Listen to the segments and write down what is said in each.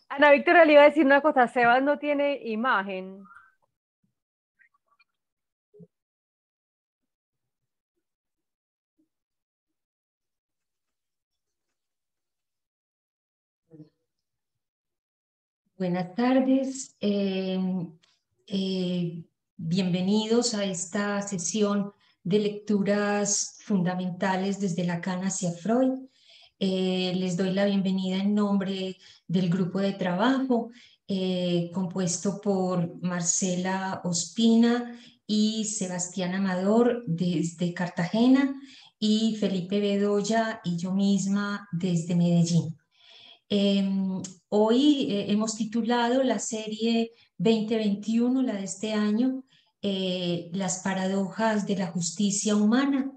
Ana Victoria le iba a decir una cosa, Sebas no tiene imagen. Buenas tardes, bienvenidos a esta sesión de lecturas fundamentales desde Lacan hacia Freud. Les doy la bienvenida en nombre del grupo de trabajo compuesto por Marcela Ospina y Sebastián Amador desde Cartagena y Felipe Bedoya y yo misma desde Medellín. Hoy hemos titulado la serie 2021, la de este año, Las paradojas de la justicia humana,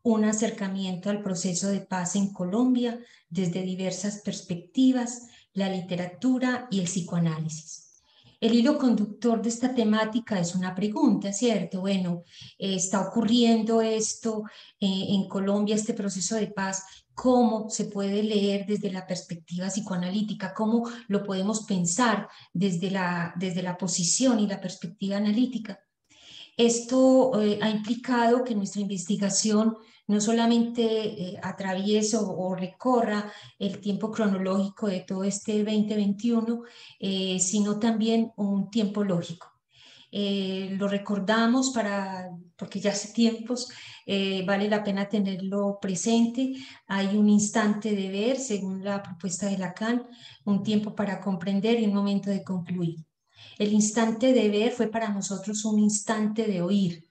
un acercamiento al proceso de paz en Colombia desde diversas perspectivas, la literatura y el psicoanálisis. El hilo conductor de esta temática es una pregunta, ¿cierto? Bueno, está ocurriendo esto en Colombia, este proceso de paz. ¿Cómo se puede leer desde la perspectiva psicoanalítica? ¿Cómo lo podemos pensar desde la posición y la perspectiva analítica? Esto ha implicado que nuestra investigación no solamente atraviese o recorra el tiempo cronológico de todo este 2021, sino también un tiempo lógico. Lo recordamos porque ya hace tiempos vale la pena tenerlo presente. Hay un instante de ver, según la propuesta de Lacan, un tiempo para comprender y un momento de concluir. El instante de ver fue para nosotros un instante de oír.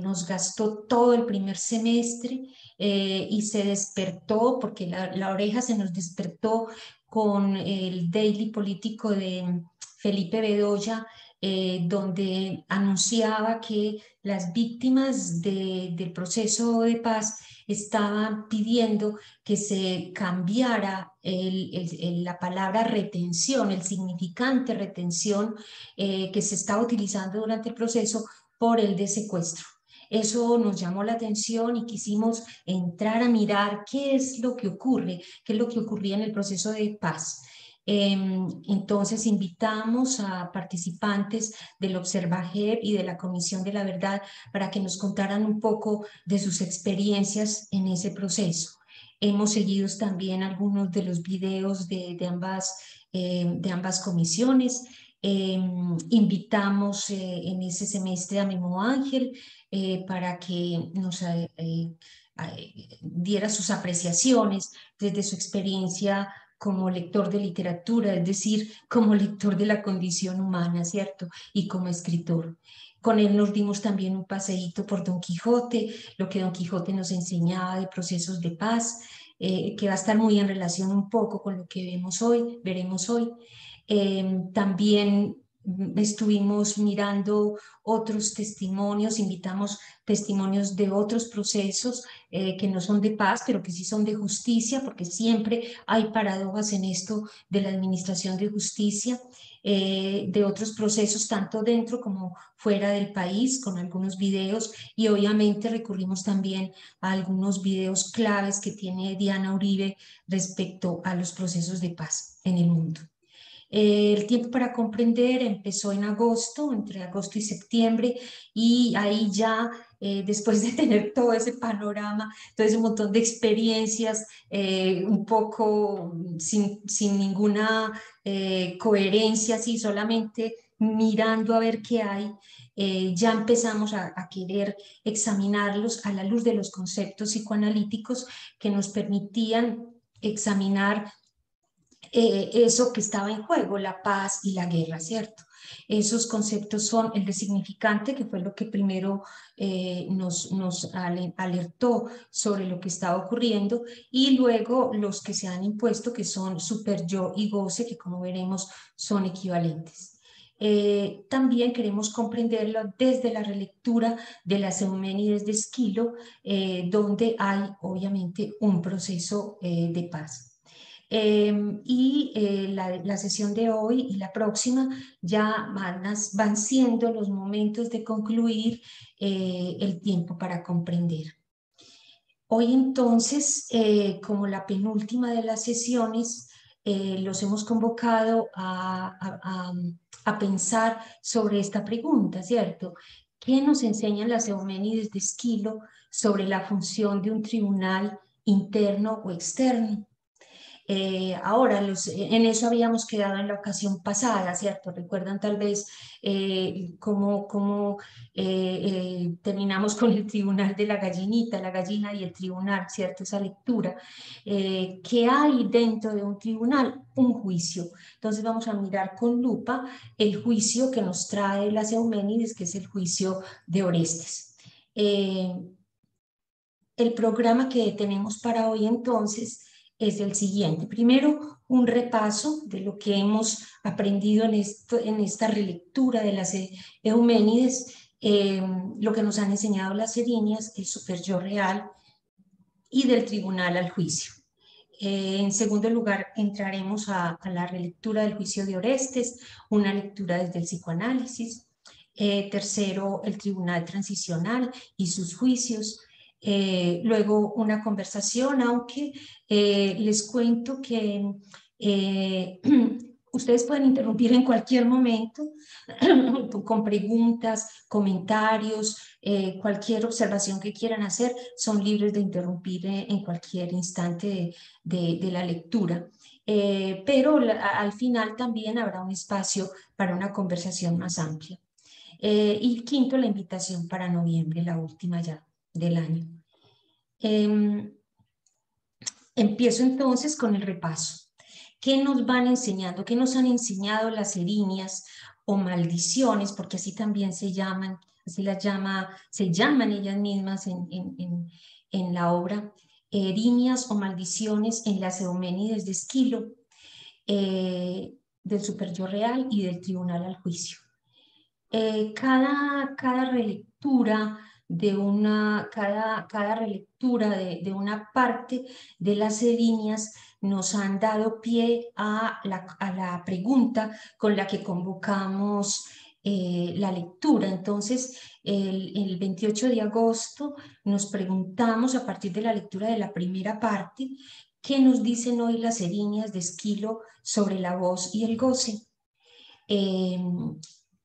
Nos gastó todo el primer semestre y se despertó, porque la oreja se nos despertó con el daily político de Felipe Bedoya, donde anunciaba que las víctimas del proceso de paz estaban pidiendo que se cambiara la palabra retención, el significante retención que se estaba utilizando durante el proceso por el de secuestro. Eso nos llamó la atención y quisimos entrar a mirar qué es lo que ocurre, qué es lo que ocurría en el proceso de paz. Entonces invitamos a participantes del Observager y de la Comisión de la Verdad para que nos contaran un poco de sus experiencias en ese proceso. Hemos seguido también algunos de los videos de ambas comisiones. Invitamos en ese semestre a Memo Ángel para que nos diera sus apreciaciones desde su experiencia como lector de literatura, es decir, como lector de la condición humana, ¿cierto? Y como escritor. Con él nos dimos también un paseíto por Don Quijote, lo que Don Quijote nos enseñaba de procesos de paz, que va a estar muy en relación un poco con lo que veremos hoy. También estuvimos mirando otros testimonios, invitamos testimonios de otros procesos que no son de paz, pero que sí son de justicia, porque siempre hay paradojas en esto de la administración de justicia, de otros procesos, tanto dentro como fuera del país, con algunos videos, y obviamente recurrimos también a algunos videos claves que tiene Diana Uribe respecto a los procesos de paz en el mundo. El tiempo para comprender empezó en agosto, entre agosto y septiembre, y ahí ya, después de tener todo ese panorama, todo ese montón de experiencias, un poco sin ninguna coherencia, así solamente mirando a ver qué hay, ya empezamos a querer examinarlos a la luz de los conceptos psicoanalíticos que nos permitían examinar eso que estaba en juego, la paz y la guerra, ¿cierto? Esos conceptos son el de significante, que fue lo que primero nos alertó sobre lo que estaba ocurriendo, y luego los que se han impuesto, que son super yo y goce, que como veremos son equivalentes. También queremos comprenderlo desde la relectura de las Euménides de Esquilo, donde hay obviamente un proceso de paz. La sesión de hoy y la próxima ya van siendo los momentos de concluir el tiempo para comprender. Hoy entonces, como la penúltima de las sesiones, los hemos convocado a pensar sobre esta pregunta, ¿cierto? ¿Qué nos enseñan las Euménides de Esquilo sobre la función de un tribunal interno o externo? Ahora, en eso habíamos quedado en la ocasión pasada, ¿cierto? Recuerdan tal vez cómo terminamos con el tribunal de la gallinita, la gallina y el tribunal, ¿cierto? Esa lectura. ¿Qué hay dentro de un tribunal? Un juicio. Entonces vamos a mirar con lupa el juicio que nos trae las Euménides, que es el juicio de Orestes. El programa que tenemos para hoy entonces es el siguiente. Primero, un repaso de lo que hemos aprendido en esta relectura de las Euménides, lo que nos han enseñado las Erinias, el superyo real y del tribunal al juicio. En segundo lugar, entraremos a la relectura del juicio de Orestes, una lectura desde el psicoanálisis. Tercero, el tribunal transicional y sus juicios. Luego una conversación, aunque les cuento que ustedes pueden interrumpir en cualquier momento con preguntas, comentarios, cualquier observación que quieran hacer, son libres de interrumpir en cualquier instante de la lectura. Pero al final también habrá un espacio para una conversación más amplia. Y quinto, la invitación para noviembre, la última ya del año. Empiezo entonces con el repaso. ¿Qué nos van enseñando? ¿Qué nos han enseñado las erinias o maldiciones? Porque así también se llaman, se llaman ellas mismas en la obra, erinias o maldiciones en las Euménides de Esquilo, del superyo real y del tribunal al juicio. Cada relectura cada relectura de una parte de las erinias nos han dado pie a la pregunta con la que convocamos la lectura. Entonces, el 28 de agosto nos preguntamos a partir de la lectura de la primera parte, ¿qué nos dicen hoy las erinias de Esquilo sobre la voz y el goce?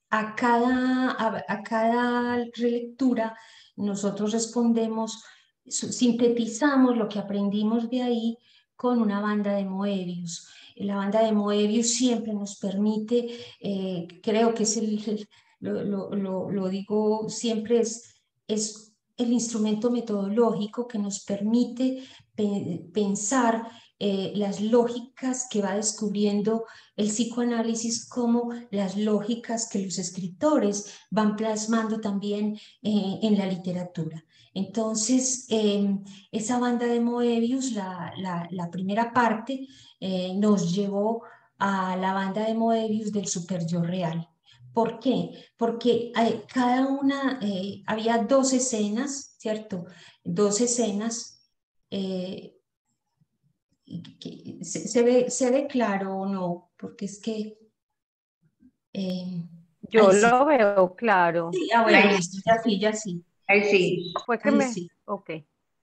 A cada relectura nosotros respondemos, sintetizamos lo que aprendimos de ahí con una banda de Moebius. La banda de Moebius siempre nos permite, creo que es lo digo siempre, es el instrumento metodológico que nos permite pensar las lógicas que va descubriendo el psicoanálisis, como las lógicas que los escritores van plasmando también en la literatura. Entonces, esa banda de Moebius, la primera parte, nos llevó a la banda de Moebius del superyo real. ¿Por qué? Porque había dos escenas, ¿cierto? Dos escenas. ¿Se ve claro o no? Porque es que... Yo sí. lo veo claro. Sí, bueno, listo, ya sí. Ahí sí. Fue que Ahí me... sí. Ok.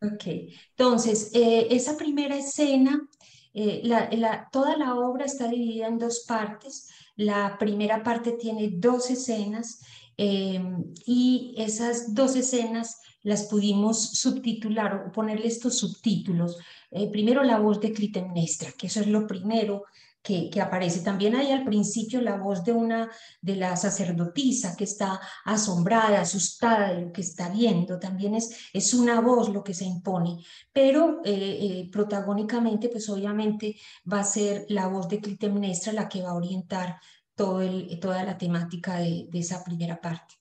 Ok, entonces, esa primera escena, toda la obra está dividida en dos partes. La primera parte tiene dos escenas y esas dos escenas las pudimos subtitular o ponerle estos subtítulos. Primero, la voz de Clitemnestra, que eso es lo primero que aparece. También hay al principio la voz de la sacerdotisa que está asombrada, asustada de lo que está viendo. También es una voz lo que se impone, pero protagónicamente, pues obviamente va a ser la voz de Clitemnestra la que va a orientar toda la temática de esa primera parte.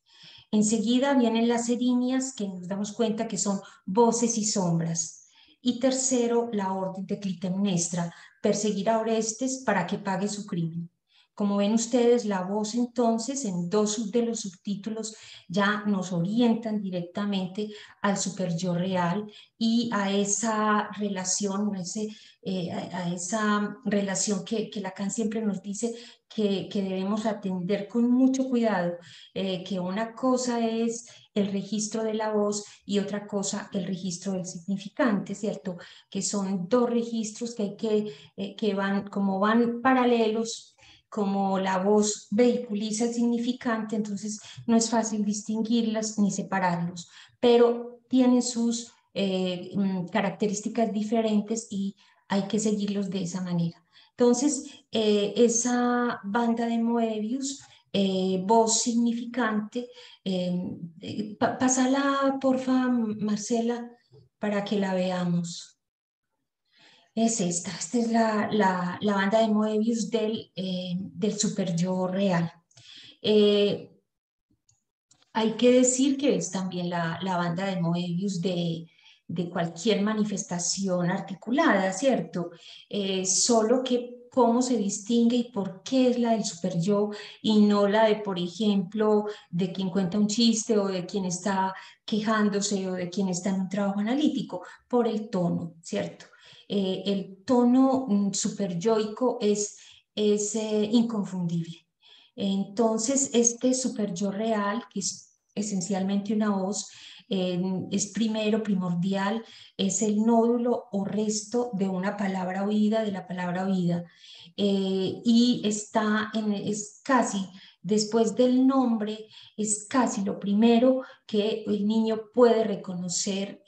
Enseguida vienen las erinias, que nos damos cuenta que son voces y sombras. Y tercero, la orden de Clitemnestra, perseguir a Orestes para que pague su crimen. Como ven ustedes, la voz entonces en dos de los subtítulos ya nos orientan directamente al super yo real y a esa relación, a esa relación que Lacan siempre nos dice que debemos atender con mucho cuidado, que una cosa es el registro de la voz y otra cosa el registro del significante, ¿cierto? Que son dos registros que van, como van paralelos, como la voz vehiculiza el significante, entonces no es fácil distinguirlas ni separarlos, pero tienen sus características diferentes y hay que seguirlos de esa manera. Entonces, esa banda de Moebius, voz significante, pásala, porfa, Marcela, para que la veamos. Es esta es la banda de Moebius del super yo real. Eh, Hay que decir que es también la banda de Moebius de cualquier manifestación articulada, ¿cierto? Solo que cómo se distingue y por qué es la del super yo y no la de, por ejemplo, de quien cuenta un chiste o de quien está quejándose o de quien está en un trabajo analítico, por el tono, ¿cierto? El tono super yoico es inconfundible. Entonces, este super yo real, que es esencialmente una voz, es primero, primordial, es el nódulo o resto de una palabra oída, de la palabra oída, y es casi, después del nombre, es casi lo primero que el niño puede reconocer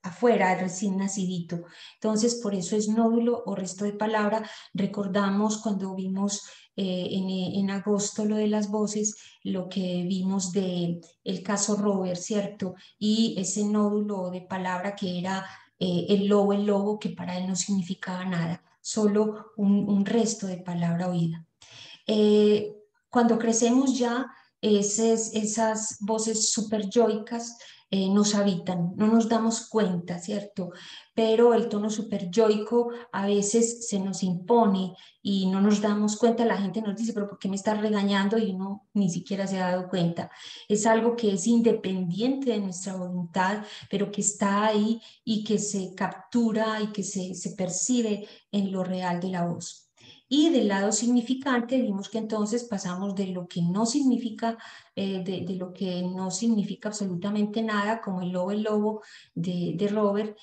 afuera, recién nacidito. Entonces, por eso es nódulo o resto de palabra. Recordamos cuando vimos en agosto lo de las voces, lo que vimos de el caso Robert, ¿cierto? Y ese nódulo de palabra que era el lobo, que para él no significaba nada, solo un resto de palabra oída. Eh, Cuando crecemos ya, esas voces super yoicas nos habitan, no nos damos cuenta, ¿cierto? Pero el tono super yoico a veces se nos impone y no nos damos cuenta, la gente nos dice, pero ¿por qué me estás regañando? Y uno ni siquiera se ha dado cuenta. Es algo que es independiente de nuestra voluntad, pero que está ahí y que se captura y que se percibe en lo real de la voz. Y del lado significante vimos que entonces pasamos de lo que no significa, de lo que no significa absolutamente nada, como el lobo de Robert,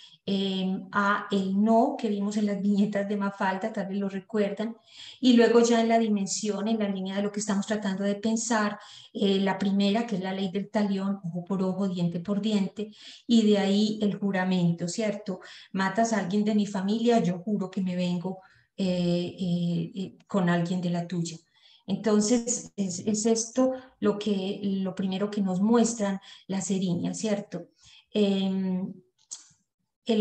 a el no que vimos en las viñetas de Mafalda, tal vez lo recuerdan, y luego ya en la dimensión, en la línea de lo que estamos tratando de pensar, la primera, que es la ley del talión, ojo por ojo, diente por diente, y de ahí el juramento, ¿cierto? Matas a alguien de mi familia, yo juro que me vengo con alguien de la tuya. Entonces, es esto lo primero que nos muestran las erinias, ¿cierto? El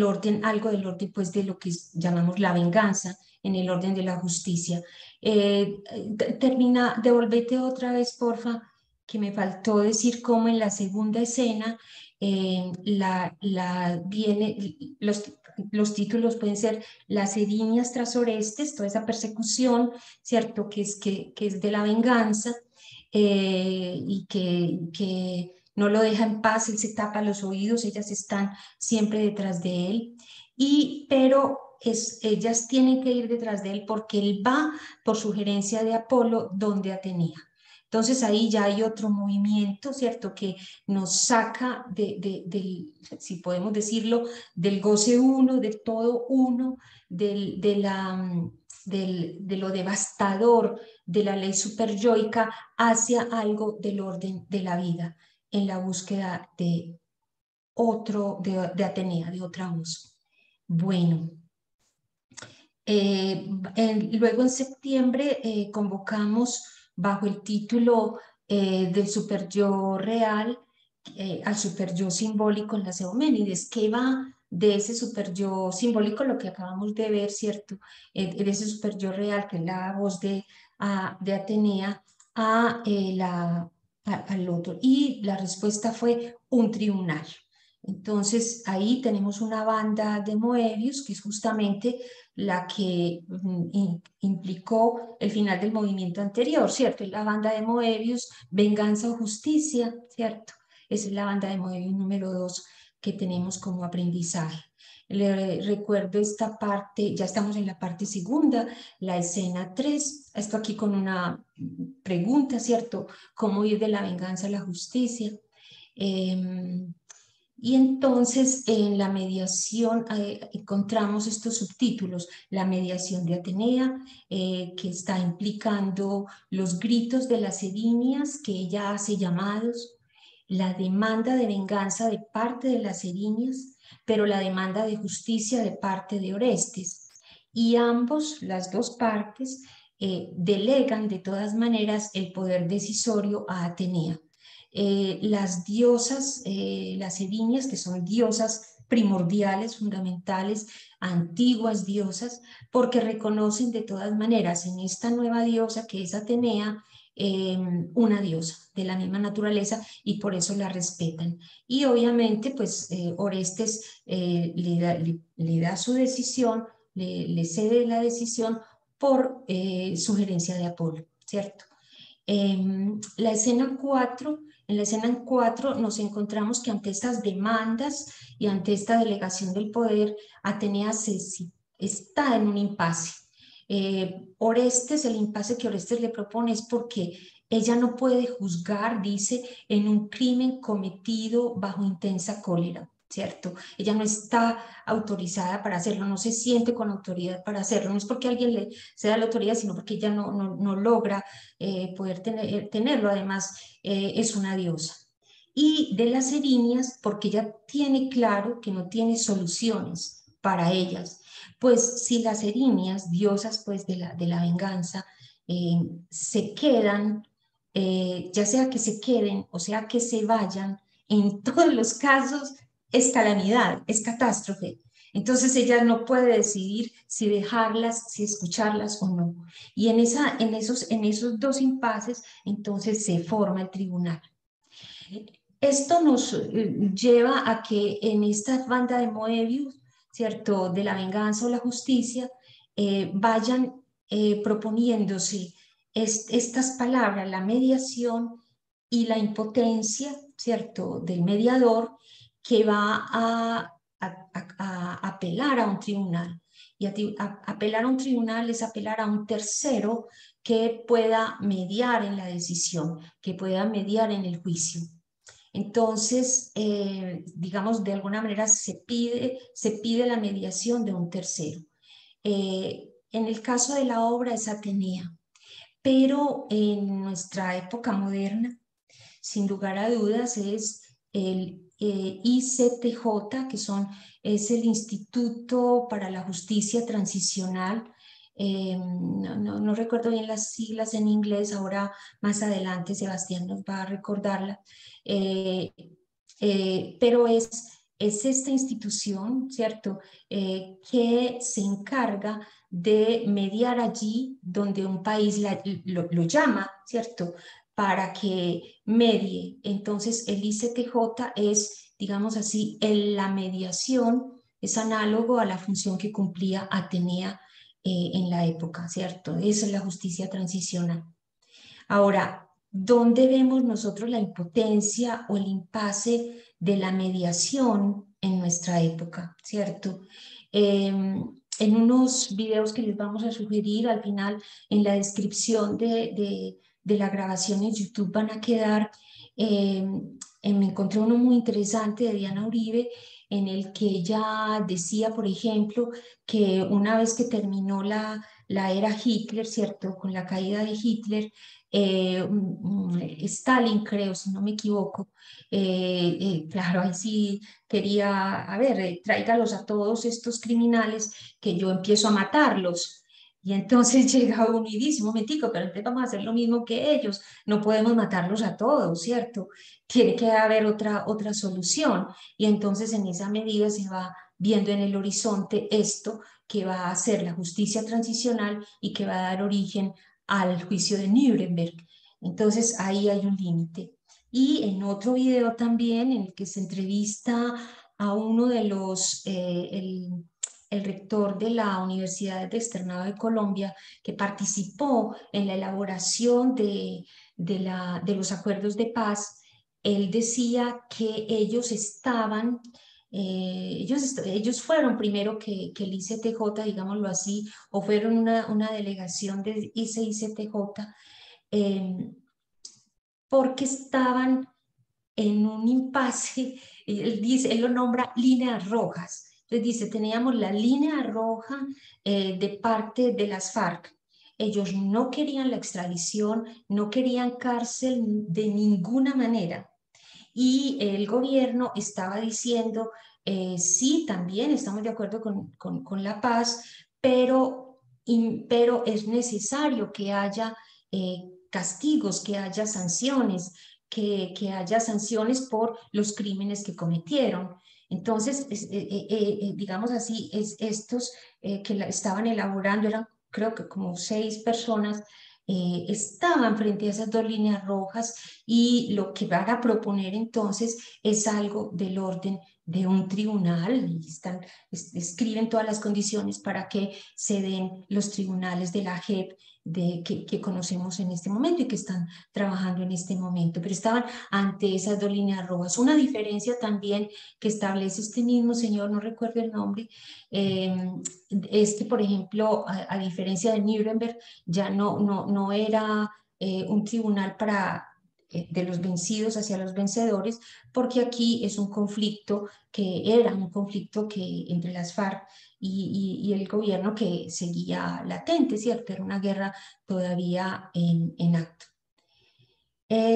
orden, algo del orden, pues, de lo que llamamos la venganza, en el orden de la justicia. Devolvete otra vez, porfa, que me faltó decir cómo en la segunda escena los títulos pueden ser Las Eriñas tras Orestes, toda esa persecución, ¿cierto? Que es de la venganza y que no lo deja en paz, él se tapa los oídos, ellas están siempre detrás de él, pero ellas tienen que ir detrás de él porque él va por sugerencia de Apolo donde Atenea. Entonces ahí ya hay otro movimiento, ¿cierto? Que nos saca si podemos decirlo, del goce uno, del todo uno, de lo devastador de la ley superyoica hacia algo del orden de la vida, en la búsqueda de Atenea, de otra voz. Bueno, luego en septiembre convocamos bajo el título del super yo real al super yo simbólico en las Euménides, que va de ese super yo simbólico, lo que acabamos de ver, ¿cierto? De ese super yo real, que es la voz de Atenea, al otro. Y la respuesta fue un tribunal. Entonces ahí tenemos una banda de Moebius, que es justamente la que implicó el final del movimiento anterior, ¿cierto? Es la banda de Moebius, Venganza o Justicia, ¿cierto? Esa es la banda de Moebius número 2 que tenemos como aprendizaje. Le recuerdo esta parte, ya estamos en la parte segunda, la escena 3, esto aquí con una pregunta, ¿cierto? ¿Cómo ir de la venganza a la justicia? Y entonces en la mediación encontramos estos subtítulos, la mediación de Atenea, que está implicando los gritos de las erinias que ella hace llamados, la demanda de venganza de parte de las erinias, pero la demanda de justicia de parte de Orestes. Y ambos, las dos partes, delegan de todas maneras el poder decisorio a Atenea. Las diosas, las erinias, que son diosas primordiales, fundamentales, antiguas diosas, porque reconocen de todas maneras en esta nueva diosa que es Atenea, una diosa de la misma naturaleza y por eso la respetan. Y obviamente pues Orestes le da su decisión, le cede la decisión por sugerencia de Apolo, ¿cierto? La escena 4, en la escena 4 nos encontramos que ante estas demandas y ante esta delegación del poder, Atenea está en un impasse. Orestes, el impasse que Orestes le propone es porque ella no puede juzgar, dice, en un crimen cometido bajo intensa cólera, ¿cierto? Ella no está autorizada para hacerlo, no se siente con autoridad para hacerlo, no es porque alguien le ceda la autoridad, sino porque ella no logra poder tenerlo. Además, es una diosa. Y de las erinias, porque ella tiene claro que no tiene soluciones para ellas. Pues si las erinias, diosas pues de la venganza, se quedan, ya sea que se queden o sea que se vayan, en todos los casos es calamidad, es catástrofe. Entonces ella no puede decidir si dejarlas, si escucharlas o no. Y en esos dos impases, entonces se forma el tribunal. Esto nos lleva a que en esta banda de Moebius, ¿cierto?, de la venganza o la justicia, vayan proponiéndose estas palabras, la mediación y la impotencia, ¿cierto?, del mediador que va a apelar a un tribunal. Y apelar a un tribunal es apelar a un tercero que pueda mediar en la decisión, que pueda mediar en el juicio. Entonces, digamos, de alguna manera se pide la mediación de un tercero. En el caso de la obra es Atenea, pero en nuestra época moderna, sin lugar a dudas, es el ICTJ, es el Instituto para la Justicia Transicional. No recuerdo bien las siglas en inglés, ahora más adelante Sebastián nos va a recordarla, eh, pero es esta institución, ¿cierto?, que se encarga de mediar allí donde un país lo llama, ¿cierto?, para que medie. Entonces, el ICTJ es, digamos así, la mediación, es análogo a la función que cumplía Atenea en la época, ¿cierto? Esa es la justicia transicional. Ahora, ¿dónde vemos nosotros la impotencia o el impasse de la mediación en nuestra época, ¿cierto? En unos videos que les vamos a sugerir al final, en la descripción de la grabación en YouTube van a quedar, me encontré uno muy interesante de Diana Uribe, en el que ella decía, por ejemplo, que una vez que terminó la era Hitler, ¿cierto? Con la caída de Hitler, Stalin, creo, si no me equivoco, claro, ahí sí quería, a ver, tráigalos a todos estos criminales que yo empiezo a matarlos. Y entonces llega uno y dice, un momentico, pero entonces vamos a hacer lo mismo que ellos, no podemos matarlos a todos, ¿cierto? Tiene que haber otra solución. Y entonces en esa medida se va viendo en el horizonte esto que va a ser la justicia transicional y que va a dar origen al juicio de Nuremberg. Entonces ahí hay un límite. Y en otro video también en el que se entrevista a uno de los, el rector de la Universidad de Externado de Colombia, que participó en la elaboración de los acuerdos de paz. Él decía que ellos estaban, ellos fueron primero que el ICTJ, digámoslo así, o fueron una delegación de ICTJ, porque estaban en un impasse. Él dice, él lo nombra líneas rojas. Entonces dice, teníamos la línea roja de parte de las FARC. Ellos no querían la extradición, no querían cárcel de ninguna manera. Y el gobierno estaba diciendo, sí, también estamos de acuerdo con la paz, pero es necesario que haya castigos, que haya sanciones, que haya sanciones por los crímenes que cometieron. Entonces, digamos así, estos que estaban elaborando, eran creo que como 6 personas, estaban frente a esas dos líneas rojas, y lo que van a proponer entonces es algo del orden de un tribunal, y escriben todas las condiciones para que se den los tribunales de la JEP que conocemos en este momento y que están trabajando en este momento, pero estaban ante esas dos líneas rojas. Una diferencia también que establece este mismo señor, no recuerdo el nombre, es que, por ejemplo, a diferencia de Nuremberg, ya no era un tribunal para de los vencidos hacia los vencedores, porque aquí es un conflicto era un conflicto entre las FARC y el gobierno, que seguía latente, ¿cierto? Era una guerra todavía en acto.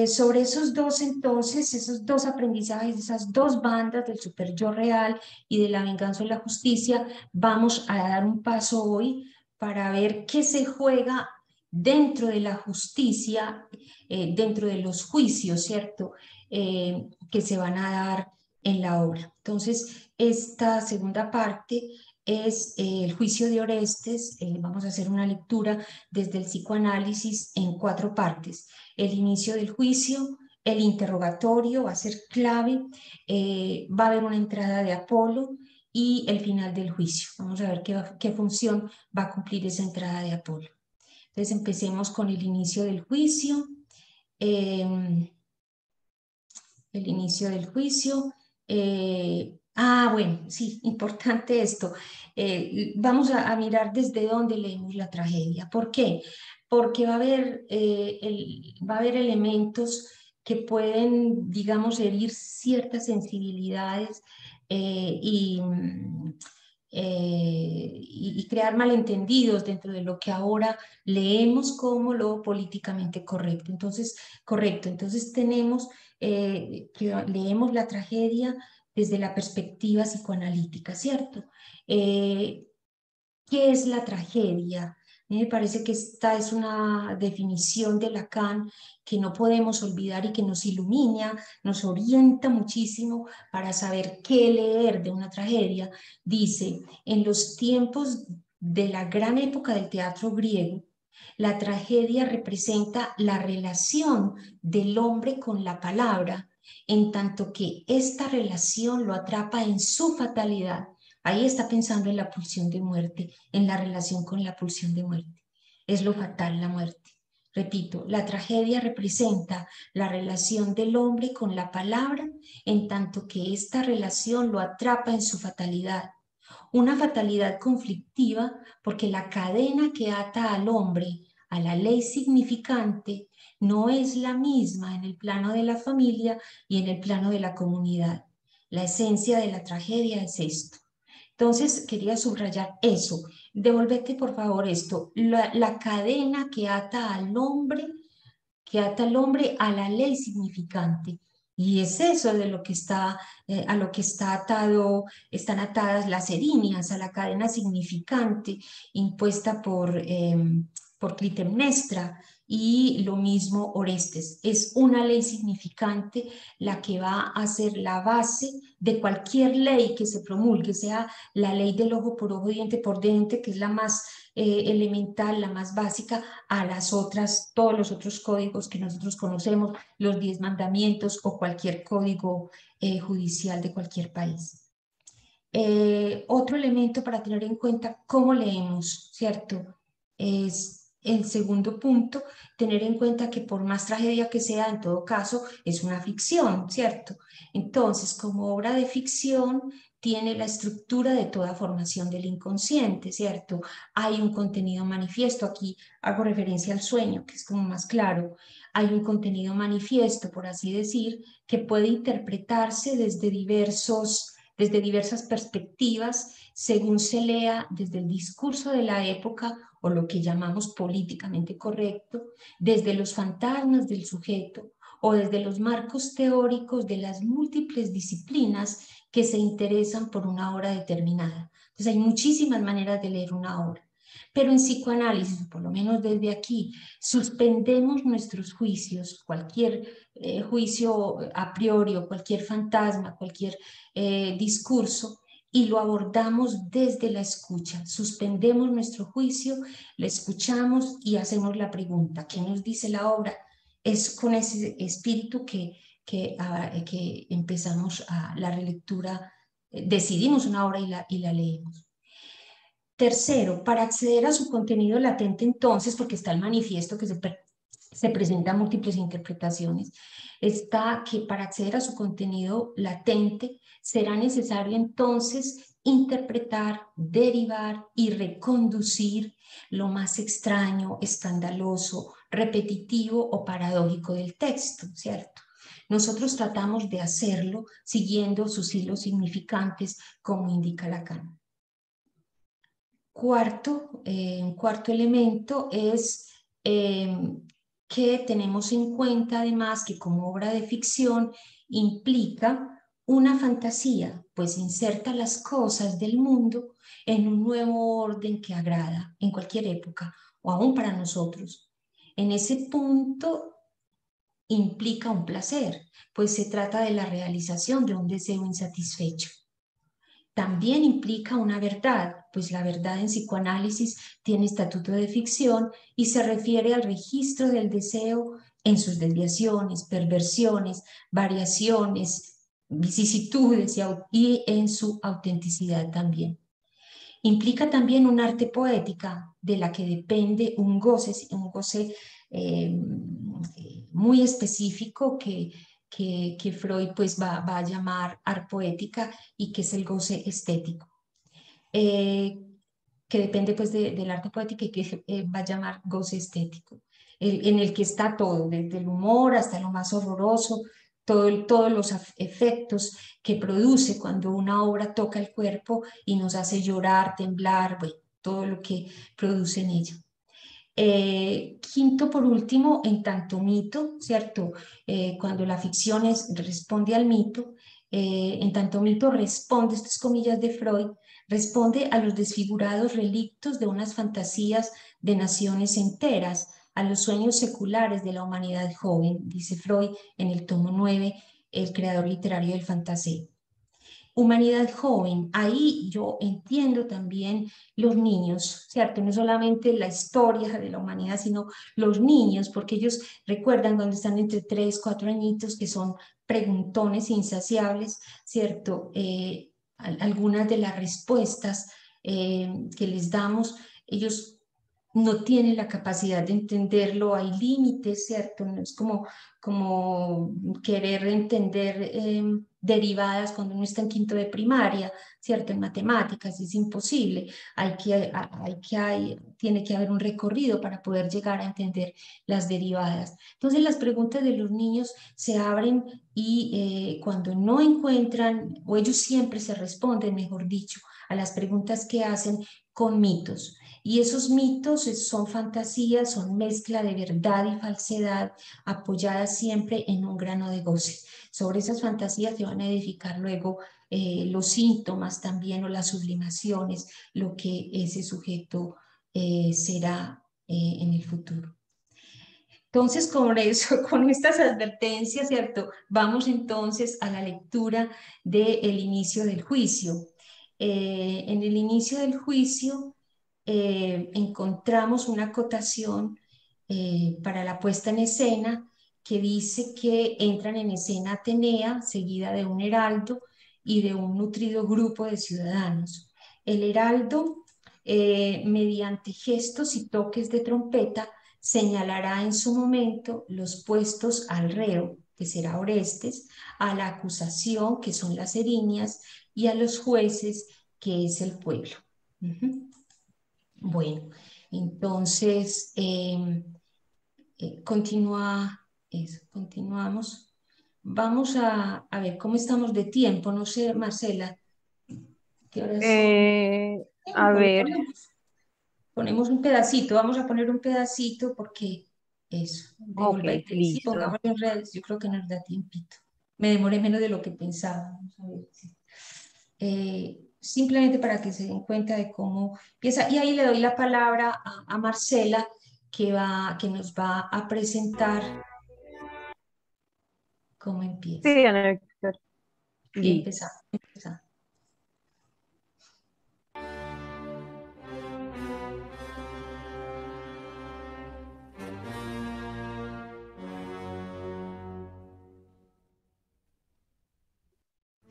Sobre esos dos, entonces, esos dos aprendizajes, esas dos bandas del super yo real y de la venganza y la justicia, vamos a dar un paso hoy para ver qué se juega dentro de la justicia, dentro de los juicios, ¿cierto? Que se van a dar en la obra. Entonces, esta segunda parte es el juicio de Orestes. Vamos a hacer una lectura desde el psicoanálisis en 4 partes. El inicio del juicio, el interrogatorio va a ser clave, va a haber una entrada de Apolo y el final del juicio. Vamos a ver qué función va a cumplir esa entrada de Apolo. Entonces empecemos con el inicio del juicio. El inicio del juicio. Bueno, sí, importante esto. Vamos a mirar desde dónde leemos la tragedia. ¿Por qué? Porque va a haber elementos que pueden, digamos, herir ciertas sensibilidades, y crear malentendidos dentro de lo que ahora leemos como lo políticamente correcto. Entonces tenemos que leemos la tragedia desde la perspectiva psicoanalítica, ¿cierto? ¿Qué es la tragedia? A mí me parece que esta es una definición de Lacan que no podemos olvidar y que nos ilumina, nos orienta muchísimo para saber qué leer de una tragedia. Dice, en los tiempos de la gran época del teatro griego, la tragedia representa la relación del hombre con la palabra, en tanto que esta relación lo atrapa en su fatalidad. Ahí está pensando en la pulsión de muerte, en la relación con la pulsión de muerte. Es lo fatal, la muerte. Repito, la tragedia representa la relación del hombre con la palabra, en tanto que esta relación lo atrapa en su fatalidad. Una fatalidad conflictiva porque la cadena que ata al hombre a la ley significante no es la misma en el plano de la familia y en el plano de la comunidad. La esencia de la tragedia es esto. Entonces, quería subrayar eso. Devolvete, por favor, esto. La cadena que ata al hombre a la ley significante. Y es eso de lo que está, a lo que están atadas las erinias, a la cadena significante impuesta por Clitemnestra, y lo mismo Orestes. Es una ley significante la que va a ser la base de cualquier ley que se promulgue, sea la ley del ojo por ojo, diente por diente, que es la más elemental, la más básica, a las otras, todos los otros códigos que nosotros conocemos, los 10 mandamientos o cualquier código judicial de cualquier país. Otro elemento para tener en cuenta cómo leemos, ¿cierto? Es el segundo punto, tener en cuenta que por más tragedia que sea, en todo caso, es una ficción, ¿cierto? Entonces, como obra de ficción, tiene la estructura de toda formación del inconsciente, ¿cierto? Hay un contenido manifiesto, aquí hago referencia al sueño, que es como más claro. Hay un contenido manifiesto, por así decir, que puede interpretarse desde diversas perspectivas, según se lea desde el discurso de la época o lo que llamamos políticamente correcto, desde los fantasmas del sujeto o desde los marcos teóricos de las múltiples disciplinas que se interesan por una obra determinada. Entonces hay muchísimas maneras de leer una obra. Pero en psicoanálisis, por lo menos desde aquí, suspendemos nuestros juicios, cualquier juicio a priori o cualquier fantasma, cualquier discurso, y lo abordamos desde la escucha. Suspendemos nuestro juicio, la escuchamos y hacemos la pregunta: ¿qué nos dice la obra? Es con ese espíritu que empezamos a la relectura, decidimos una obra y la leemos. Tercero, para acceder a su contenido latente entonces, porque está el manifiesto que se presenta a múltiples interpretaciones, está que para acceder a su contenido latente será necesario entonces interpretar, derivar y reconducir lo más extraño, escandaloso, repetitivo o paradójico del texto, ¿cierto? Nosotros tratamos de hacerlo siguiendo sus hilos significantes, como indica Lacan. Un cuarto elemento es que tenemos en cuenta además que como obra de ficción implica una fantasía, pues inserta las cosas del mundo en un nuevo orden que agrada en cualquier época o aún para nosotros. En ese punto implica un placer, pues se trata de la realización de un deseo insatisfecho. También implica una verdad, pues la verdad en psicoanálisis tiene estatuto de ficción y se refiere al registro del deseo en sus desviaciones, perversiones, variaciones, vicisitudes y en su autenticidad también. Implica también un arte poética de la que depende un goce muy específico que Freud pues va a llamar arte poética y que es el goce estético, que depende pues del arte poético y que va a llamar goce estético, en el que está todo, desde el humor hasta lo más horroroso, todos los efectos que produce cuando una obra toca el cuerpo y nos hace llorar, temblar, bueno, todo lo que produce en ello. Quinto, por último, en tanto mito, ¿cierto? Cuando la ficción responde al mito, en tanto mito responde, estas comillas de Freud, responde a los desfigurados relictos de unas fantasías de naciones enteras, a los sueños seculares de la humanidad joven, dice Freud en el tomo 9, el creador literario del fantasé. Humanidad joven, ahí yo entiendo también los niños, ¿cierto? No solamente la historia de la humanidad, sino los niños, porque ellos recuerdan cuando están entre 3, 4 añitos, que son preguntones insaciables, ¿cierto? Algunas de las respuestas que les damos, ellos no tienen la capacidad de entenderlo, hay límites, ¿cierto? No es como querer entender derivadas cuando uno está en quinto de primaria, ¿cierto? En matemáticas es imposible, tiene que haber un recorrido para poder llegar a entender las derivadas. Entonces las preguntas de los niños se abren y cuando no encuentran, o ellos siempre se responden, mejor dicho, a las preguntas que hacen con mitos. Y esos mitos son fantasías, son mezcla de verdad y falsedad, apoyadas siempre en un grano de goce. Sobre esas fantasías se van a edificar luego los síntomas también o las sublimaciones, lo que ese sujeto será en el futuro. Entonces, con eso, con estas advertencias, ¿cierto? Vamos entonces a la lectura del inicio del juicio. En el inicio del juicio encontramos una acotación para la puesta en escena que dice que entran en escena Atenea, seguida de un heraldo y de un nutrido grupo de ciudadanos. El heraldo, mediante gestos y toques de trompeta, señalará en su momento los puestos al reo, que será Orestes, a la acusación, que son las erinias, y a los jueces, que es el pueblo. Bueno, entonces continuamos. Vamos a ver cómo estamos de tiempo. No sé, Marcela, ¿qué horas son? A Tiempo, ver, ponemos un pedacito, vamos a poner un pedacito porque eso, ok, sí, listo. pongámoslo en redes, yo creo que nos da tiempito. Me demoré menos de lo que pensaba. Vamos a ver, sí. Simplemente para que se den cuenta de cómo empieza. Y ahí le doy la palabra a Marcela, que nos va a presentar cómo empieza. Sí, Ana Víctor, Y listo. empezamos.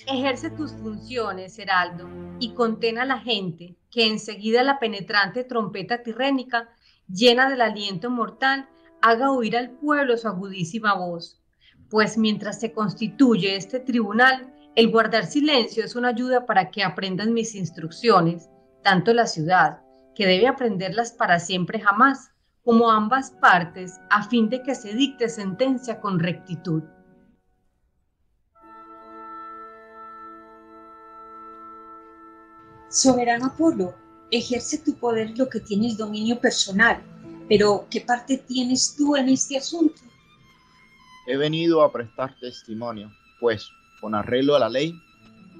Ejerce tus funciones, heraldo, y contén a la gente, que enseguida la penetrante trompeta tirrénica, llena del aliento mortal, haga oír al pueblo su agudísima voz. Pues mientras se constituye este tribunal, el guardar silencio es una ayuda para que aprendan mis instrucciones, tanto la ciudad, que debe aprenderlas para siempre jamás, como ambas partes, a fin de que se dicte sentencia con rectitud. Soberano Apolo, ejerce tu poder lo que tienes dominio personal, pero ¿qué parte tienes tú en este asunto? He venido a prestar testimonio, pues, con arreglo a la ley,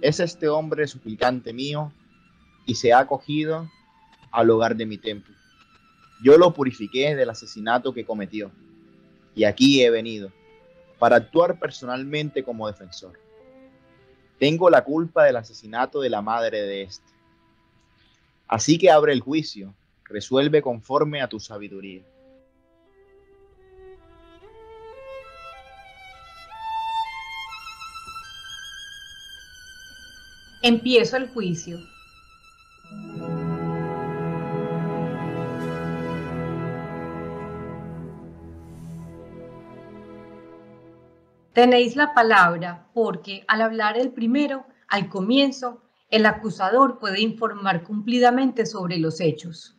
es este hombre suplicante mío y se ha acogido al hogar de mi templo. Yo lo purifiqué del asesinato que cometió y aquí he venido para actuar personalmente como defensor. Tengo la culpa del asesinato de la madre de este. Así que abre el juicio, resuelve conforme a tu sabiduría. Empiezo el juicio. Tenéis la palabra porque al hablar el primero, al comienzo, el acusador puede informar cumplidamente sobre los hechos.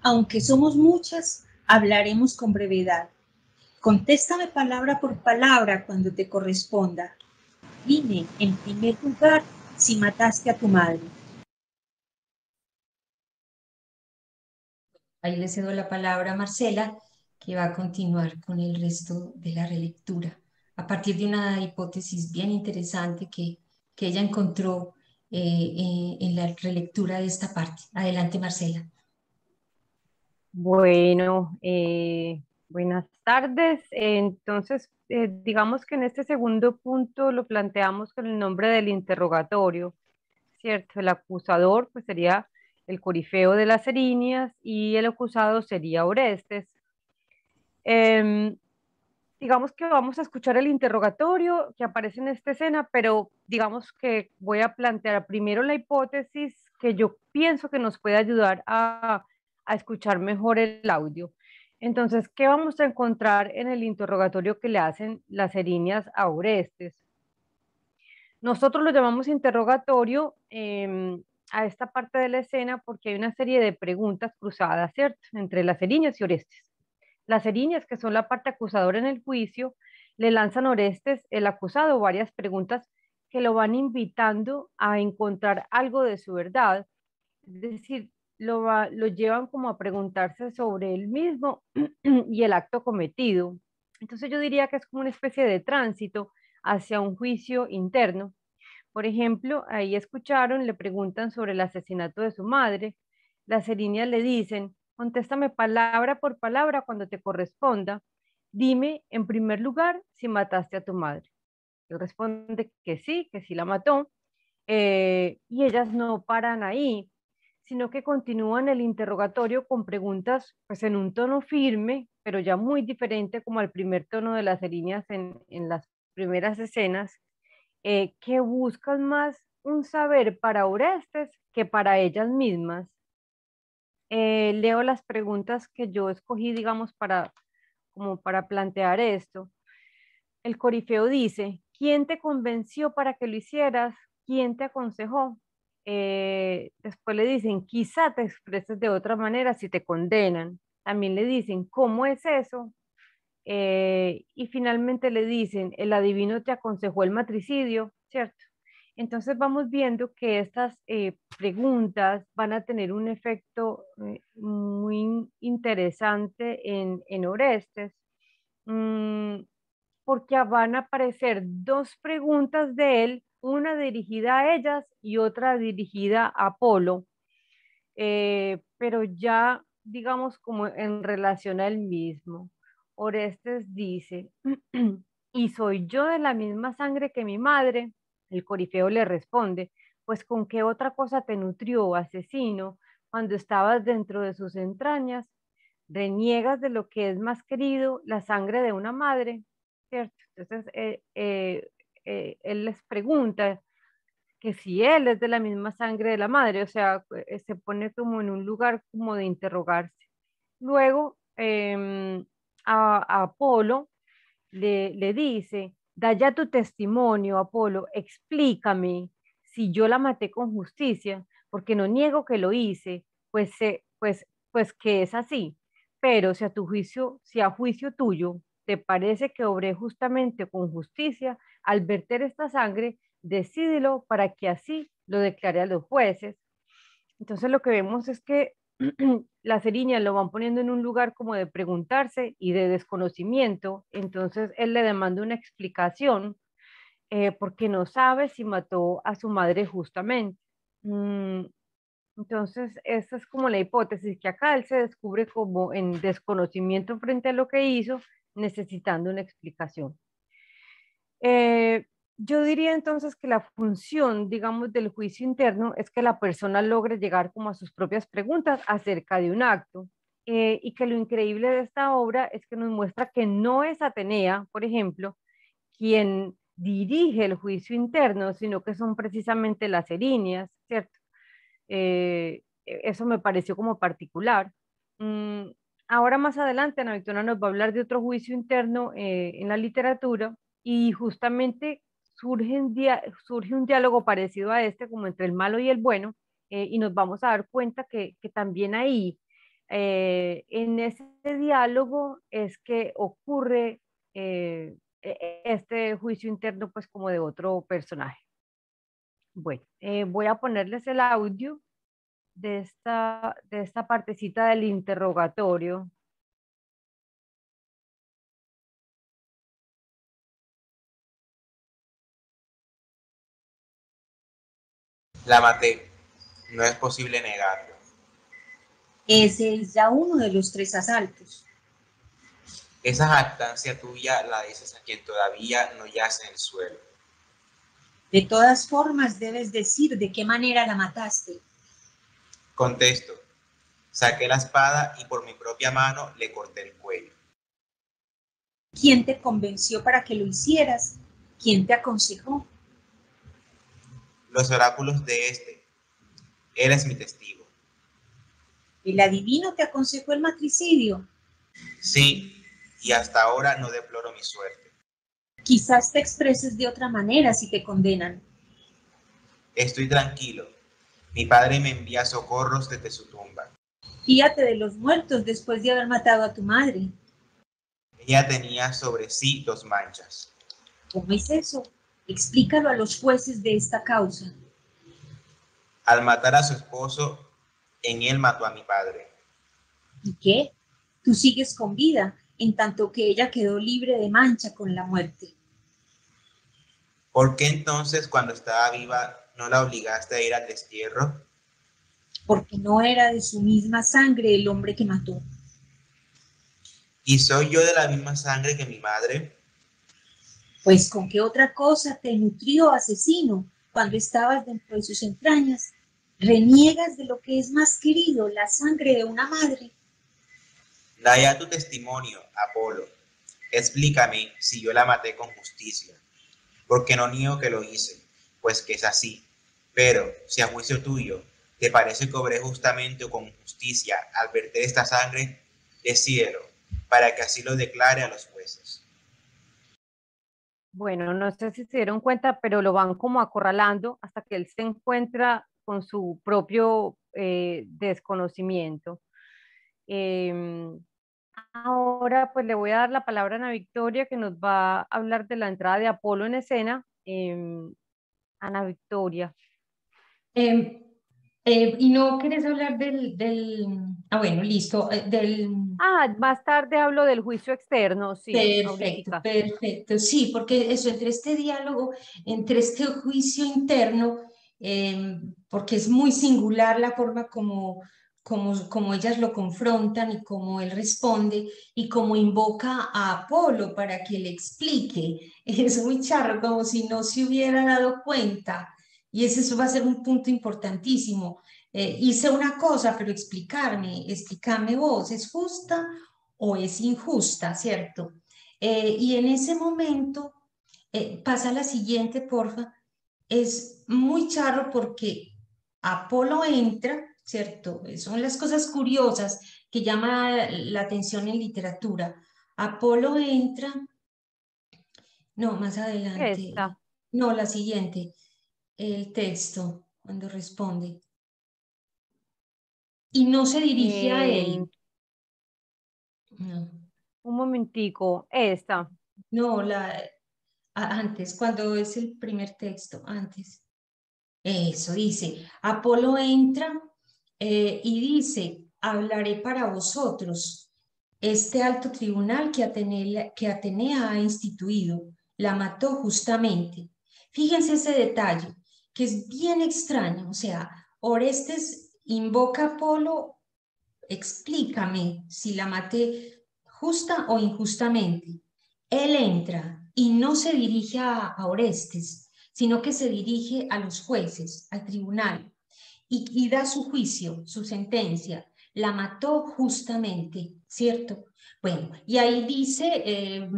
Aunque somos muchas, hablaremos con brevedad. Contéstame palabra por palabra cuando te corresponda. Dime, en primer lugar, si mataste a tu madre. Ahí le cedo la palabra a Marcela, que va a continuar con el resto de la relectura, a partir de una hipótesis bien interesante que ella encontró en la relectura de esta parte. Adelante, Marcela. Bueno, buenas tardes. Entonces, digamos que en este segundo punto lo planteamos con el nombre del interrogatorio, ¿cierto? El acusador pues sería el corifeo de las erinias y el acusado sería Orestes. Em, digamos que vamos a escuchar el interrogatorio que aparece en esta escena, pero digamos que voy a plantear primero la hipótesis que yo pienso que nos puede ayudar a escuchar mejor el audio. Entonces, ¿qué vamos a encontrar en el interrogatorio que le hacen las erinias a Orestes? Nosotros lo llamamos interrogatorio a esta parte de la escena porque hay una serie de preguntas cruzadas, ¿cierto?, entre las erinias y Orestes. Las erinias, que son la parte acusadora en el juicio, le lanzan a Orestes, el acusado, varias preguntas que lo van invitando a encontrar algo de su verdad. Es decir, lo llevan como a preguntarse sobre él mismo y el acto cometido. Entonces yo diría que es como una especie de tránsito hacia un juicio interno. Por ejemplo, ahí escucharon, le preguntan sobre el asesinato de su madre. Las erinias le dicen, contéstame palabra por palabra cuando te corresponda. Dime, en primer lugar, si mataste a tu madre. Él responde que sí la mató. Y ellas no paran ahí, sino que continúan el interrogatorio con preguntas pues en un tono firme, pero ya muy diferente como al primer tono de las Eriñas en las primeras escenas, que buscan más un saber para Orestes que para ellas mismas. Leo las preguntas que yo escogí, digamos, como para plantear esto. El Corifeo dice, ¿quién te convenció para que lo hicieras? ¿Quién te aconsejó? Después le dicen, quizá te expreses de otra manera si te condenan. También le dicen, ¿cómo es eso? Y finalmente le dicen, el adivino te aconsejó el matricidio, ¿cierto? Entonces vamos viendo que estas preguntas van a tener un efecto muy interesante en Orestes, porque van a aparecer dos preguntas de él, una dirigida a ellas y otra dirigida a Apolo, pero ya digamos como en relación al mismo. Orestes dice, ¿y soy yo de la misma sangre que mi madre? El Corifeo le responde, pues ¿con qué otra cosa te nutrió, asesino, cuando estabas dentro de sus entrañas? ¿Reniegas de lo que es más querido, la sangre de una madre? ¿Cierto? Entonces, él les pregunta que si él es de la misma sangre de la madre, o sea, se pone como en un lugar como de interrogarse. Luego, a Apolo le dice, da ya tu testimonio, Apolo, explícame si yo la maté con justicia, porque no niego que lo hice, pues que es así. Pero si a tu juicio, si a juicio tuyo te parece que obré justamente con justicia, al verter esta sangre, decídelo para que así lo declare a los jueces. Entonces lo que vemos es que las Eriñas lo van poniendo en un lugar como de preguntarse y de desconocimiento, entonces él le demanda una explicación porque no sabe si mató a su madre justamente. Entonces esa es como la hipótesis, que acá él se descubre como en desconocimiento frente a lo que hizo, necesitando una explicación. Yo diría entonces que la función, digamos, del juicio interno es que la persona logre llegar como a sus propias preguntas acerca de un acto, y que lo increíble de esta obra es que nos muestra que no es Atenea, por ejemplo, quien dirige el juicio interno, sino que son precisamente las Eriñas, ¿cierto? Eso me pareció como particular. Mm, Ahora más adelante Ana Victoria nos va a hablar de otro juicio interno en la literatura, y justamente surge un diálogo parecido a este, como entre el malo y el bueno, y nos vamos a dar cuenta que también ahí, en ese diálogo, es que ocurre este juicio interno, pues como de otro personaje. Bueno, voy a ponerles el audio de esta partecita del interrogatorio. La maté, no es posible negarlo. Ese es ya uno de los 3 asaltos. Esa jactancia tuya la dices a quien todavía no yace en el suelo. De todas formas, debes decir de qué manera la mataste. Contesto, saqué la espada y por mi propia mano le corté el cuello. ¿Quién te convenció para que lo hicieras? ¿Quién te aconsejó? Los oráculos de este, eres mi testigo. ¿El adivino te aconsejó el matricidio? Sí, y hasta ahora no deploro mi suerte. Quizás te expreses de otra manera si te condenan. Estoy tranquilo. Mi padre me envía socorros desde su tumba. Fíate de los muertos después de haber matado a tu madre. Ella tenía sobre sí 2 manchas. ¿Cómo es eso? Explícalo a los jueces de esta causa. Al matar a su esposo, en él mató a mi padre. ¿Y qué? Tú sigues con vida, en tanto que ella quedó libre de mancha con la muerte. ¿Por qué entonces, cuando estaba viva, no la obligaste a ir al destierro? Porque no era de su misma sangre el hombre que mató. ¿Y soy yo de la misma sangre que mi madre? Pues ¿con qué otra cosa te nutrió, asesino, cuando estabas dentro de sus entrañas? reniegas de lo que es más querido, la sangre de una madre. Da ya tu testimonio, Apolo. Explícame si yo la maté con justicia, porque no niego que lo hice, pues que es así. Pero si a juicio tuyo te parece que obré justamente o con justicia al verter esta sangre, decídelo, para que así lo declare a los jueces. Bueno, no sé si se dieron cuenta, pero lo van como acorralando hasta que él se encuentra con su propio desconocimiento. Em, Ahora pues le voy a dar la palabra a Ana Victoria que nos va a hablar de la entrada de Apolo en escena. Ana Victoria. ¿Y no querés hablar bueno, listo, Más tarde hablo del juicio externo, sí, perfecto, ahorita. perfecto, sí, porque eso, entre este diálogo, entre este juicio interno, porque es muy singular la forma como ellas lo confrontan y cómo él responde y cómo invoca a Apolo para que le explique. Es muy charro, como si no se hubiera dado cuenta. Y eso va a ser un punto importantísimo. Hice una cosa, pero explícame vos, ¿es justa o es injusta, cierto? Y en ese momento pasa la siguiente, porfa. Es muy charro porque Apolo entra, ¿cierto? Son las cosas curiosas que llama la atención en literatura. Apolo entra, no, más adelante, Esta. no, la siguiente, el texto, cuando responde. Y no se dirige a em, él. No, un momentico, esta. no, antes, cuando es el primer texto, antes. Eso dice, Apolo entra y dice, hablaré para vosotros. Este alto tribunal que Atenea ha instituido, la mató justamente. Fíjense ese detalle, que es bien extraño. O sea, Orestes invoca a Apolo, explícame si la maté justa o injustamente. Él entra y no se dirige a Orestes, sino que se dirige a los jueces, al tribunal, y da su juicio, su sentencia. La mató justamente, ¿cierto? Bueno, y ahí dice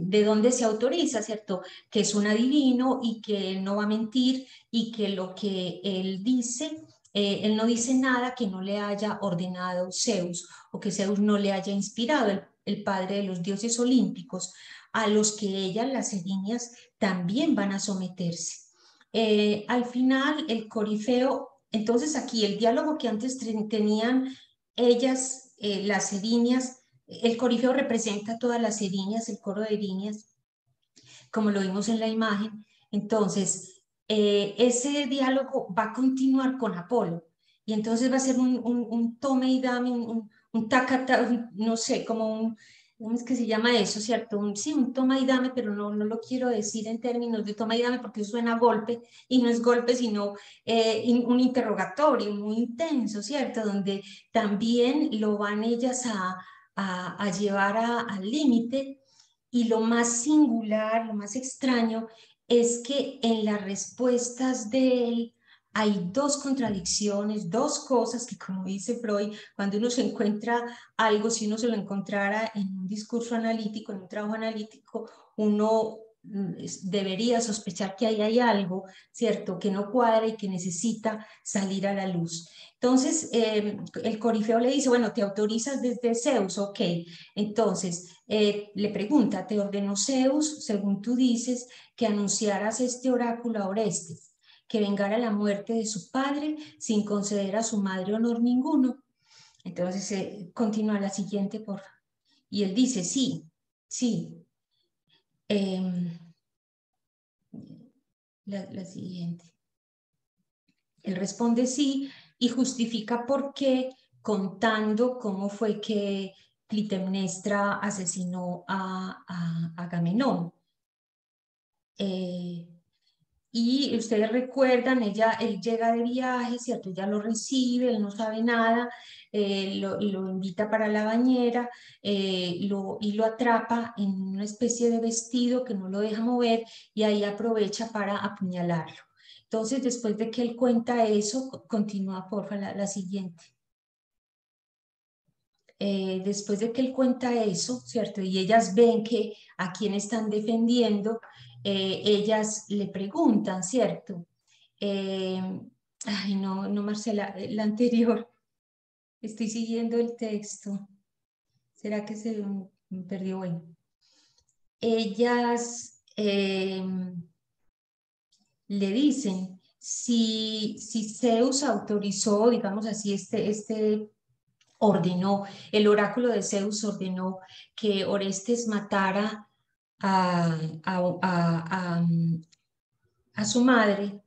de dónde se autoriza, ¿cierto? Que es un adivino y que no va a mentir y que lo que él dice, él no dice nada que no le haya ordenado Zeus o que Zeus no le haya inspirado, el padre de los dioses olímpicos, a los que ellas, las erinias, también van a someterse. Al final, el corifeo, entonces aquí el diálogo que antes tenían ellas, las erinias, el corifeo representa a todas las erinias, el coro de erinias, como lo vimos en la imagen. Entonces, ese diálogo va a continuar con Apolo y entonces va a ser un tome y dame, un taca, no sé, como ¿cómo es que se llama eso, cierto? Sí, un toma y dame, pero no lo quiero decir en términos de toma y dame porque suena a golpe y no es golpe, sino un interrogatorio muy intenso, ¿cierto? Donde también lo van ellas a llevar al límite. Y lo más singular, lo más extraño, es que en las respuestas de él hay dos contradicciones, dos cosas que, como dice Freud, cuando uno se encuentra algo, si uno se lo encontrara en un discurso analítico, en un trabajo analítico, uno debería sospechar que ahí hay algo, ¿cierto?, que no cuadra y que necesita salir a la luz. Entonces, el corifeo le dice, bueno, ¿te autorizas desde Zeus? Ok. Entonces, le pregunta, ¿te ordenó Zeus, según tú dices, que anunciaras este oráculo a Orestes, que vengara la muerte de su padre sin conceder a su madre honor ninguno? Entonces, continúa la siguiente, por favor. Y él dice, sí, sí. La siguiente. Él responde sí y justifica por qué, contando cómo fue que Clitemnestra asesinó a Agamenón. Y ustedes recuerdan, él llega de viaje, ¿cierto? Ella lo recibe, él no sabe nada, lo invita para la bañera y lo atrapa en una especie de vestido que no lo deja mover y ahí aprovecha para apuñalarlo. Entonces, después de que él cuenta eso, continúa, porfa, la siguiente. Después de que él cuenta eso, ¿cierto? Y ellas ven que a quien están defendiendo, ellas le preguntan, ¿cierto? Ay, no, Marcela, la anterior, estoy siguiendo el texto. ¿Será que se me perdió? Bueno, ellas le dicen, si Zeus autorizó, digamos así, ordenó, el oráculo de Zeus ordenó que Orestes matara a, a, a, a su madre.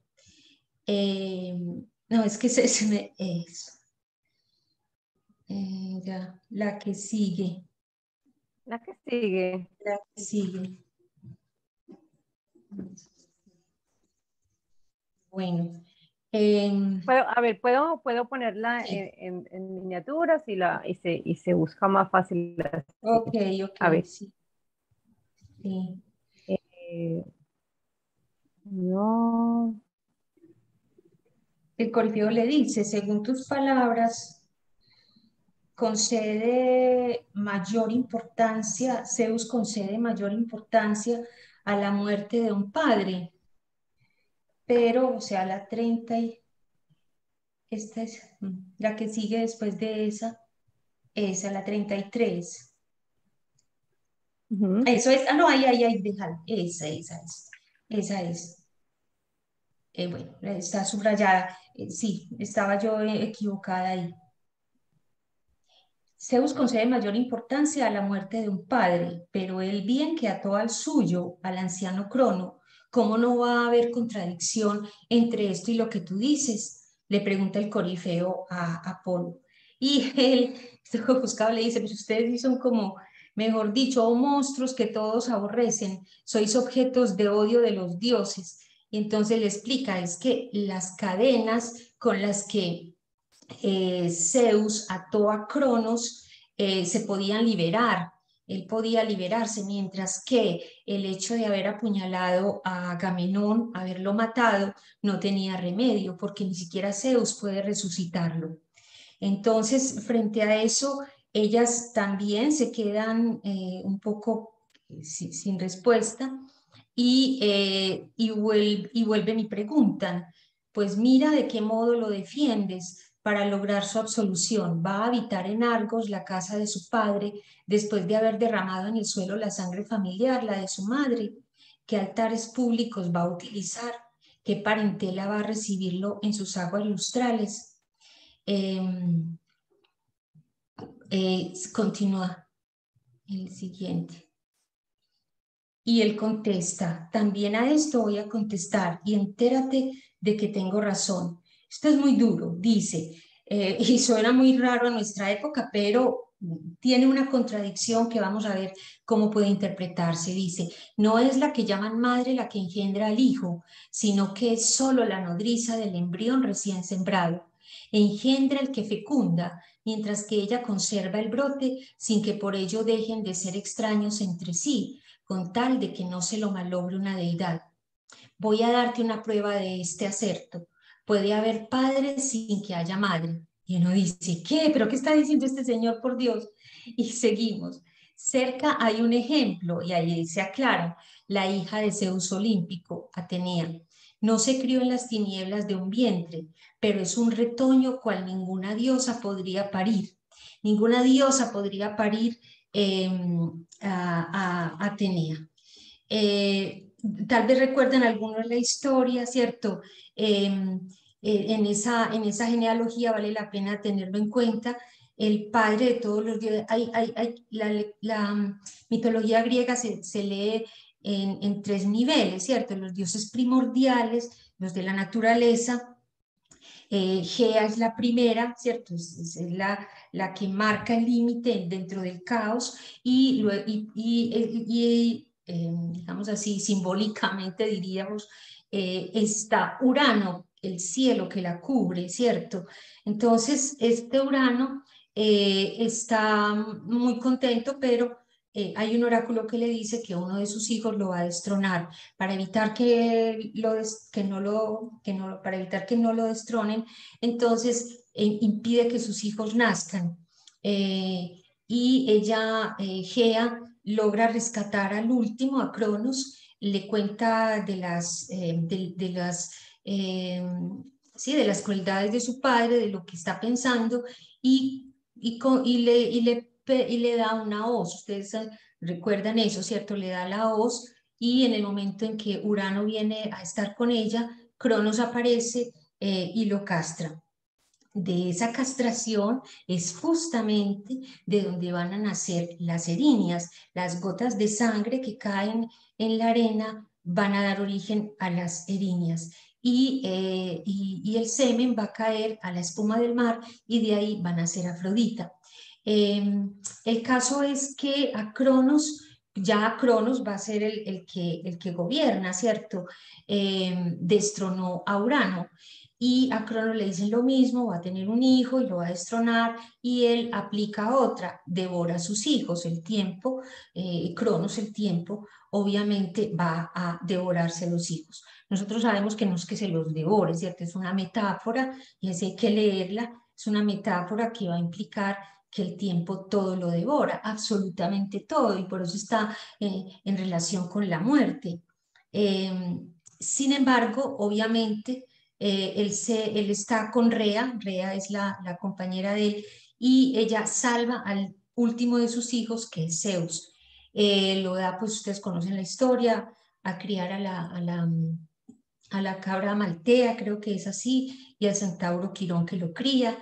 No, es que se me es ya, la que sigue. La que sigue. La que sigue. Bueno. A ver, puedo ponerla Sí. en miniaturas y se busca más fácil. Ok, A ver. sí. Sí. No. El Corifeo le dice, según tus palabras, Zeus concede mayor importancia a la muerte de un padre, pero, o sea, la 30 esta es la que sigue después de esa, la 33. Eso es, no, ahí, déjala, esa es. Bueno, está subrayada, sí, estaba yo equivocada ahí. Zeus concede mayor importancia a la muerte de un padre, pero el bien que ató al suyo, al anciano Crono, ¿cómo no va a haber contradicción entre esto y lo que tú dices? Le pregunta el Corifeo a Apolo. Y él, ofuscado, le dice, pues ustedes sí son como, mejor dicho, monstruos que todos aborrecen, sois objetos de odio de los dioses. Y entonces le explica, es que las cadenas con las que Zeus ató a Cronos, se podían liberar, él podía liberarse, mientras que el hecho de haber apuñalado a Agamenón, haberlo matado, no tenía remedio, porque ni siquiera Zeus puede resucitarlo. Entonces, frente a eso, ellas también se quedan un poco sin respuesta y vuelven y preguntan, pues mira de qué modo lo defiendes para lograr su absolución. Va a habitar en Argos, la casa de su padre, después de haber derramado en el suelo la sangre familiar, la de su madre. ¿Qué altares públicos va a utilizar? ¿Qué parentela va a recibirlo en sus aguas lustrales? Continúa el siguiente. Y él contesta, también a esto voy a contestar y entérate de que tengo razón. Esto es muy duro, dice, y suena muy raro a nuestra época, pero tiene una contradicción que vamos a ver cómo puede interpretarse. Dice, no es la que llaman madre la que engendra al hijo, sino que es solo la nodriza del embrión recién sembrado. Engendra el que fecunda, mientras que ella conserva el brote sin que por ello dejen de ser extraños entre sí, con tal de que no se lo malogre una deidad. Voy a darte una prueba de este acerto. Puede haber padre sin que haya madre. Y uno dice, ¿qué? ¿Pero qué está diciendo este señor, por Dios? Y seguimos. Cerca hay un ejemplo, y ahí se aclara, la hija de Zeus olímpico, Atenea. No se crió en las tinieblas de un vientre, pero es un retoño cual ninguna diosa podría parir. Ninguna diosa podría parir a Atenea. Tal vez recuerden algunos la historia, ¿cierto? En esa genealogía vale la pena tenerlo en cuenta. El padre de todos los dioses, la mitología griega se lee en tres niveles, ¿cierto? Los dioses primordiales, los de la naturaleza. Gea es la primera, ¿cierto? Es la que marca el límite dentro del caos y digamos así, simbólicamente diríamos, está Urano, el cielo que la cubre, ¿cierto? Entonces, este Urano está muy contento, pero hay un oráculo que le dice que uno de sus hijos lo va a destronar. Para evitar que no lo destronen, entonces impide que sus hijos nazcan. Y ella, Gea, logra rescatar al último, a Cronos, le cuenta de las crueldades de su padre, de lo que está pensando, y le da una hoz. Ustedes recuerdan eso, ¿cierto? Le da la hoz, y en el momento en que Urano viene a estar con ella, Cronos aparece y lo castra. De esa castración es justamente de donde van a nacer las erinias. Las gotas de sangre que caen en la arena van a dar origen a las erinias. Y el semen va a caer a la espuma del mar, y de ahí van a ser Afrodita. El caso es que a Cronos va a ser el que gobierna, ¿cierto? Destronó a Urano. Y a Cronos le dicen lo mismo, va a tener un hijo y lo va a destronar, y él aplica otra, devora a sus hijos. El tiempo, Cronos, el tiempo, obviamente va a devorarse a los hijos. Nosotros sabemos que no es que se los devore, ¿cierto? Es una metáfora, y así hay que leerla. Es una metáfora que va a implicar que el tiempo todo lo devora, absolutamente todo, y por eso está en relación con la muerte. Sin embargo, obviamente, él está con Rea es la compañera de él, y ella salva al último de sus hijos, que es Zeus. Lo da, pues ustedes conocen la historia, a criar a la cabra maltea, creo que es así, y al centauro Quirón, que lo cría.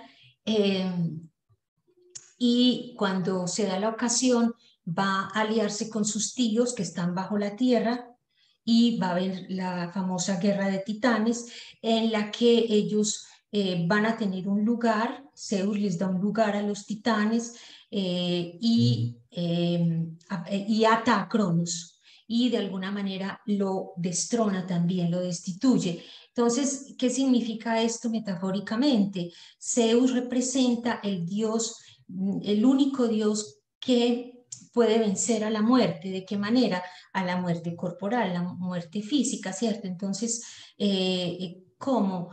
Y cuando se da la ocasión, va a aliarse con sus tíos que están bajo la tierra, y va a haber la famosa guerra de titanes, en la que ellos van a tener un lugar. Zeus les da un lugar a los titanes, y ata a Cronos, y de alguna manera lo destrona también, lo destituye. Entonces, ¿qué significa esto metafóricamente? Zeus representa el único Dios que puede vencer a la muerte. ¿De qué manera? A la muerte corporal, la muerte física, ¿cierto? Entonces, ¿cómo?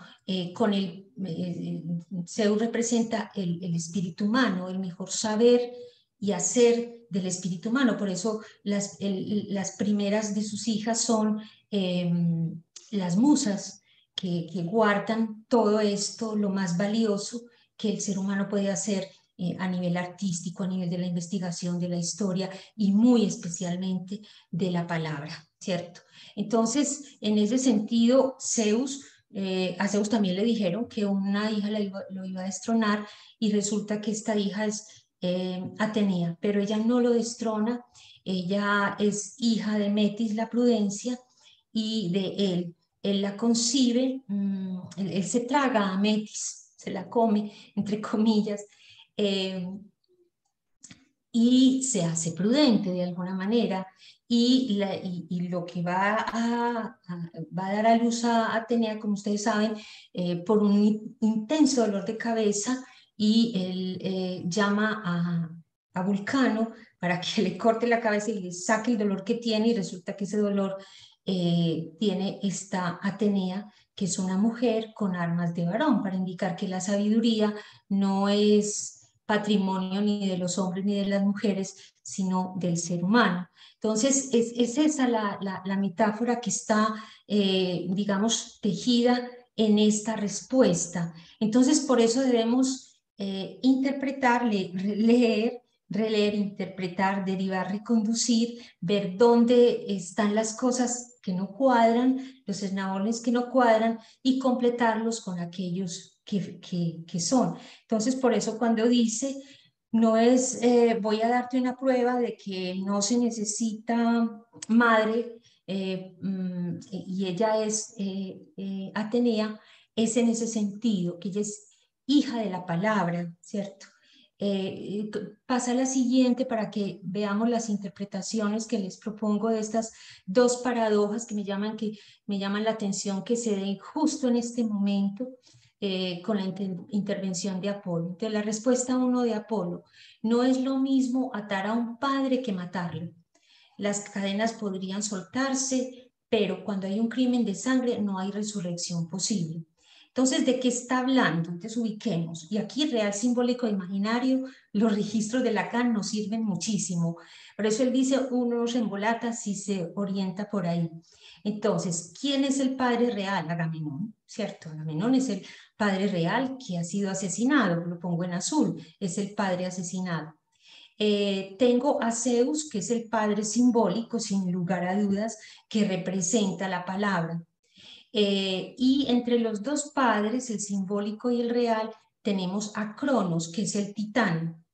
Zeus representa el espíritu humano, el mejor saber y hacer del espíritu humano. Por eso las primeras de sus hijas son las musas, que guardan todo esto, lo más valioso que el ser humano puede hacer a nivel artístico, a nivel de la investigación, de la historia, y muy especialmente de la palabra, ¿cierto? Entonces, en ese sentido, a Zeus también le dijeron que una hija lo iba a destronar, y resulta que esta hija es Atenea, pero ella no lo destrona. Ella es hija de Metis, la prudencia, y de él. Él la concibe, él se traga a Metis, se la come, entre comillas, y se hace prudente de alguna manera, y lo que va a dar a luz a Atenea, como ustedes saben, por un intenso dolor de cabeza, y él llama a Vulcano para que le corte la cabeza y le saque el dolor que tiene, y resulta que ese dolor tiene esta Atenea, que es una mujer con armas de varón, para indicar que la sabiduría no es patrimonio ni de los hombres ni de las mujeres, sino del ser humano. Entonces, es esa la metáfora que está, digamos, tejida en esta respuesta. Entonces, por eso debemos interpretar, leer, releer, interpretar, derivar, reconducir, ver dónde están las cosas que no cuadran, los eslabones que no cuadran, y completarlos con aquellos que son. Entonces, por eso cuando dice, no es, voy a darte una prueba de que no se necesita madre, y ella es Atenea, es en ese sentido, que ella es hija de la palabra, ¿cierto? Pasa a la siguiente para que veamos las interpretaciones que les propongo de estas dos paradojas que me llaman la atención, que se den justo en este momento. con la intervención de Apolo. Entonces, la respuesta 1 de Apolo: no es lo mismo atar a un padre que matarlo. Las cadenas podrían soltarse, pero cuando hay un crimen de sangre no hay resurrección posible. Entonces, ¿de qué está hablando? Entonces, ubiquemos. Y aquí, real, simbólico e imaginario, los registros de Lacan nos sirven muchísimo. Por eso él dice, uno se embolata si se orienta por ahí. Entonces, ¿quién es el padre real? Agamenón, ¿cierto? Agamenón es el padre real que ha sido asesinado, lo pongo en azul, es el padre asesinado. Tengo a Zeus, que es el padre simbólico, sin lugar a dudas, que representa la palabra. Y entre los dos padres, el simbólico y el real, tenemos a Cronos, que es el titán,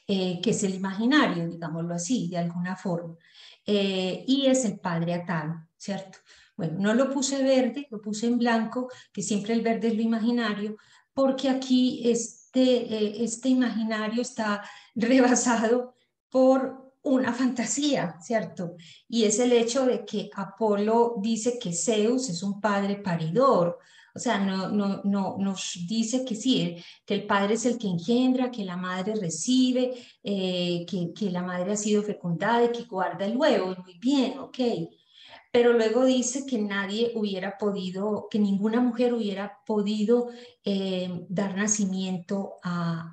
que es el imaginario, digámoslo así, de alguna forma. Y es el padre atado, ¿cierto? Bueno, no lo puse verde, lo puse en blanco, que siempre el verde es lo imaginario, porque aquí este imaginario está rebasado por una fantasía, ¿cierto? Y es el hecho de que Apolo dice que Zeus es un padre paridor, o sea, no nos dice que sí, que el padre es el que engendra, que la madre recibe, que la madre ha sido fecundada y que guarda el huevo. Muy bien, ok. Pero luego dice que nadie hubiera podido, que ninguna mujer hubiera podido dar nacimiento a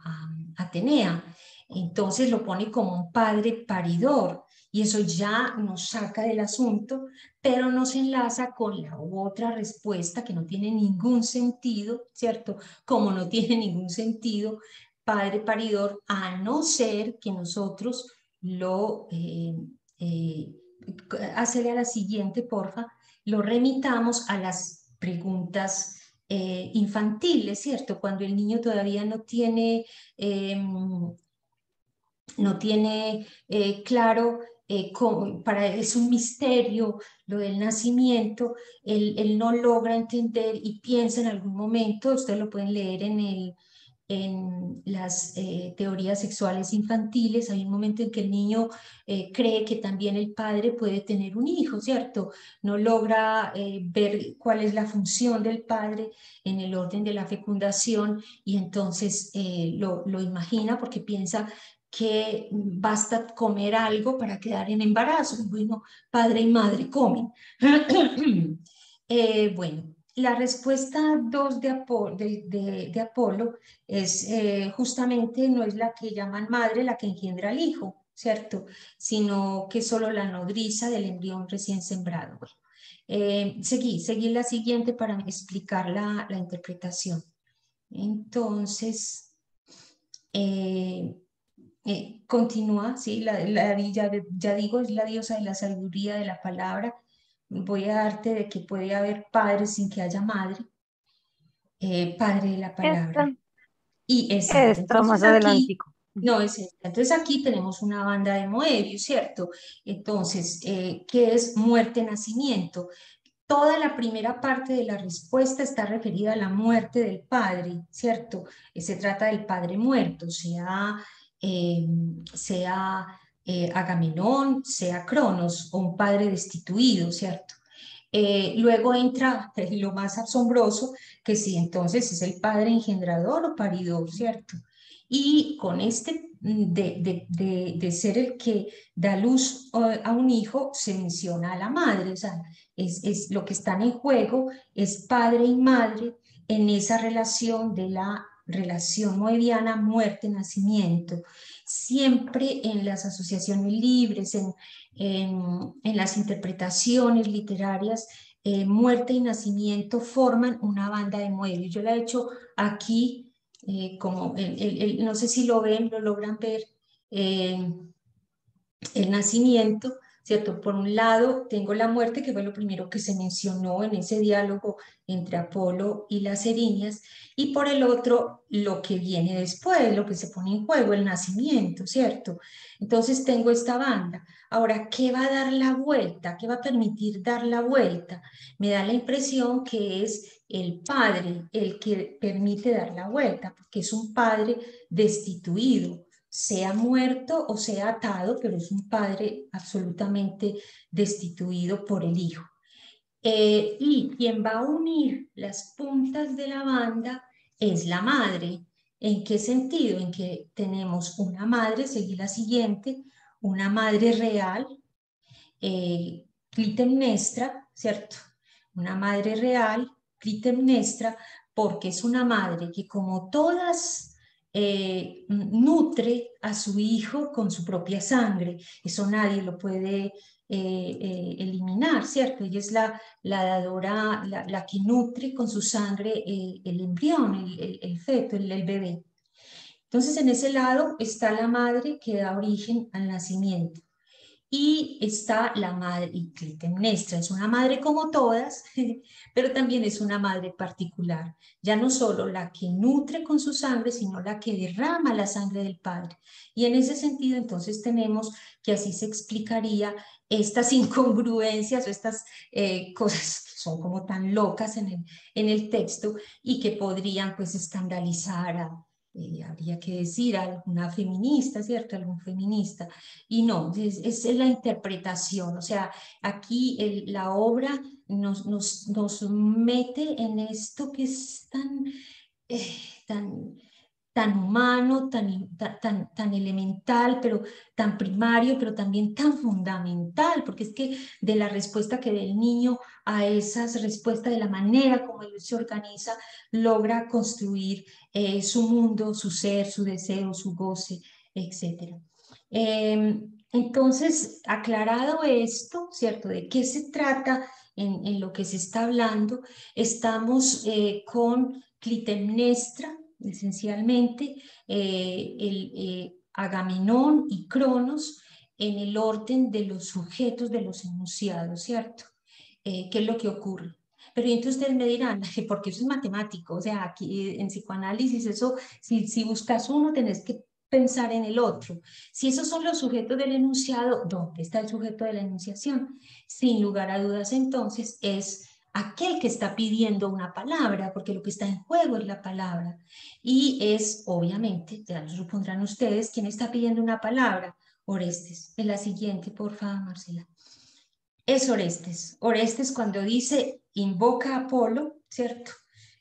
Atenea. Entonces lo pone como un padre paridor y eso ya nos saca del asunto, pero nos enlaza con la otra respuesta que no tiene ningún sentido, ¿cierto? Como no tiene ningún sentido padre paridor, a no ser que nosotros lo... hacerle a la siguiente, porfa, lo remitamos a las preguntas infantiles, ¿cierto? Cuando el niño todavía no tiene claro, es un misterio lo del nacimiento, él no logra entender y piensa en algún momento, ustedes lo pueden leer en las teorías sexuales infantiles, hay un momento en que el niño cree que también el padre puede tener un hijo, ¿cierto? No logra ver cuál es la función del padre en el orden de la fecundación y entonces lo imagina porque piensa que basta comer algo para quedar en embarazo. Bueno, padre y madre comen. Bueno, la respuesta 2 de Apolo es justamente no es la que llaman madre la que engendra al hijo, ¿cierto? Sino que solo la nodriza del embrión recién sembrado. Bueno, seguí la siguiente para explicar la interpretación. Entonces, continúa, ¿sí? Ya digo, es la diosa de la sabiduría de la palabra. Voy a darte de que puede haber padre sin que haya madre, padre de la palabra. Y exacto, Esto más entonces aquí, adelantico. no es esta. Entonces aquí tenemos una banda de Moebius, ¿cierto? Entonces, ¿qué es muerte, nacimiento? Toda la primera parte de la respuesta está referida a la muerte del padre, ¿cierto? Se trata del padre muerto, sea Agamenón, sea Cronos, o un padre destituido, ¿cierto? Luego entra lo más asombroso, que si entonces es el padre engendrador o paridor, ¿cierto? Y con de ser el que da luz a un hijo, se menciona a la madre, o sea, es lo que están en juego, es padre y madre en esa relación de la relación moebiana, muerte-nacimiento, siempre en las asociaciones libres, en las interpretaciones literarias, muerte y nacimiento forman una banda de Moebius. Yo la he hecho aquí, como no sé si lo ven, lo logran ver, el nacimiento, ¿cierto? Por un lado tengo la muerte, que fue lo primero que se mencionó en ese diálogo entre Apolo y las Eriñas, y por el otro lo que viene después, lo que se pone en juego, el nacimiento, ¿cierto? Entonces tengo esta banda. Ahora, ¿qué va a dar la vuelta? ¿Qué va a permitir dar la vuelta? Me da la impresión que es el padre el que permite dar la vuelta, porque es un padre destituido, sea muerto o sea atado, pero es un padre absolutamente destituido por el hijo. Y quien va a unir las puntas de la banda es la madre. ¿En qué sentido? En que tenemos una madre, seguí la siguiente, una madre real, Clitemnestra, ¿cierto? Una madre real, Clitemnestra, porque es una madre que como todas nutre a su hijo con su propia sangre. Eso nadie lo puede eliminar, ¿cierto? Ella es la dadora, la que nutre con su sangre el embrión, el feto, el bebé. Entonces, en ese lado está la madre que da origen al nacimiento. Y está la madre, y Clitemnestra es una madre como todas, pero también es una madre particular. Ya no solo la que nutre con su sangre, sino la que derrama la sangre del Padre. Y en ese sentido, entonces tenemos que así se explicaría estas incongruencias o estas cosas que son como tan locas en el texto y que podrían pues escandalizar habría que decir a alguna feminista, ¿cierto? Algún feminista. Y no, es la interpretación, o sea, aquí la obra nos mete en esto que es eh, tan, tan humano, tan elemental, pero tan primario, pero también tan fundamental, porque es que de la respuesta que da el niño a esas respuestas, de la manera como él se organiza, logra construir su mundo, su ser, su deseo, su goce, etc. Entonces, aclarado esto, ¿cierto? ¿De qué se trata en lo que se está hablando? Estamos con Clitemnestra, esencialmente, Agamenón y Cronos en el orden de los sujetos de los enunciados, ¿cierto? ¿Qué es lo que ocurre? Pero entonces ustedes me dirán, porque eso es matemático, o sea, aquí en psicoanálisis eso, si buscas uno, tenés que pensar en el otro. Si esos son los sujetos del enunciado, ¿dónde está el sujeto de la enunciación? Sin lugar a dudas, entonces, es aquel que está pidiendo una palabra, porque lo que está en juego es la palabra. Y es, obviamente, ya lo supondrán ustedes, ¿quién está pidiendo una palabra? Orestes. En la siguiente, por favor, Marcela. Es Orestes. Orestes cuando dice, invoca a Apolo, ¿cierto?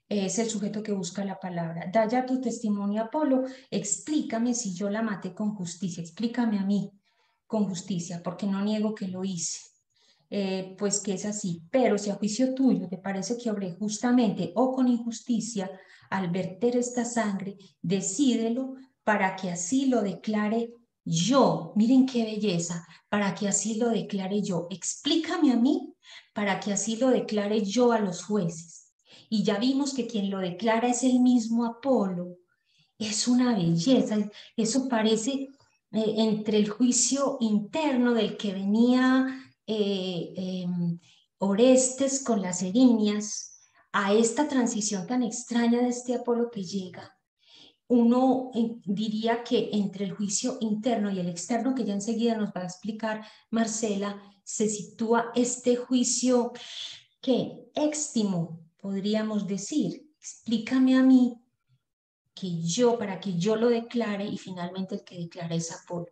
Es el sujeto que busca la palabra. Da ya tu testimonio, Apolo, explícame si yo la maté con justicia, explícame a mí con justicia, porque no niego que lo hice. Pues que es así, pero si a juicio tuyo te parece que obré justamente o con injusticia al verter esta sangre, decídelo para que así lo declare yo. Miren qué belleza, para que así lo declare yo. Explícame a mí para que así lo declare yo a los jueces. Y ya vimos que quien lo declara es el mismo Apolo. Es una belleza, eso parece entre el juicio interno del que venía Orestes con las erinias, a esta transición tan extraña de este Apolo que llega. Uno diría que entre el juicio interno y el externo, que ya enseguida nos va a explicar Marcela, se sitúa este juicio que éxtimo, podríamos decir. Explícame a mí para que yo lo declare, y finalmente el que declara es Apolo.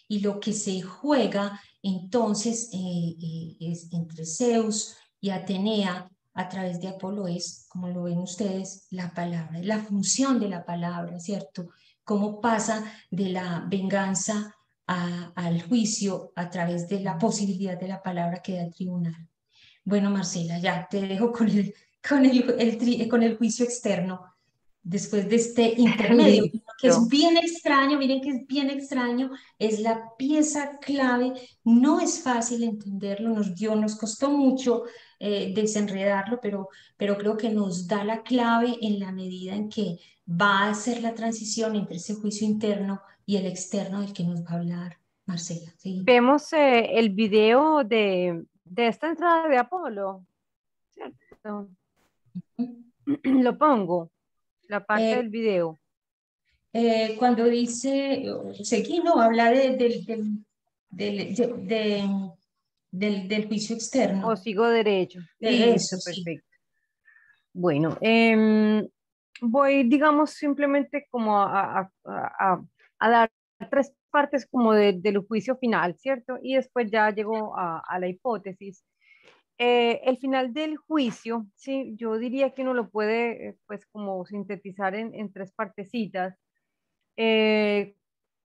Y lo que se juega entonces es entre Zeus y Atenea a través de Apolo es, como lo ven ustedes, la palabra, la función de la palabra, ¿cierto? Cómo pasa de la venganza al juicio a través de la posibilidad de la palabra que da el tribunal. Bueno, Marcela, ya te dejo con el juicio externo después de este intermedio, que es Listo. bien extraño, miren que es bien extraño, es la pieza clave, no es fácil entenderlo, nos costó mucho desenredarlo, pero creo que nos da la clave en la medida en que va a ser la transición entre ese juicio interno y el externo del que nos va a hablar Marcela. ¿Sí? Vemos el video de esta entrada de Apolo, ¿cierto? Lo pongo, la parte Eh, del video. Cuando dice, seguí, no, habla del, del juicio O externo. sigo derecho. Eso, Listo, sí. perfecto. Bueno, voy, digamos, simplemente como a dar tres partes como del juicio final, ¿cierto? Y después ya llego a la hipótesis. El final del juicio, sí, yo diría que uno lo puede, pues, como sintetizar en tres partecitas. Eh,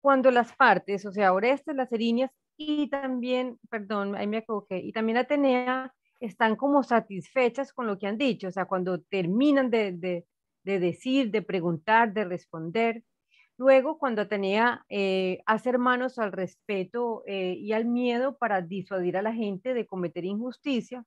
Cuando las partes, o sea, Orestes, las Erinias y también, perdón, ahí me equivoqué, y también Atenea están como satisfechas con lo que han dicho, o sea, cuando terminan de decir, de preguntar, de responder. Luego, cuando Atenea hace hermanos al respeto y al miedo para disuadir a la gente de cometer injusticia.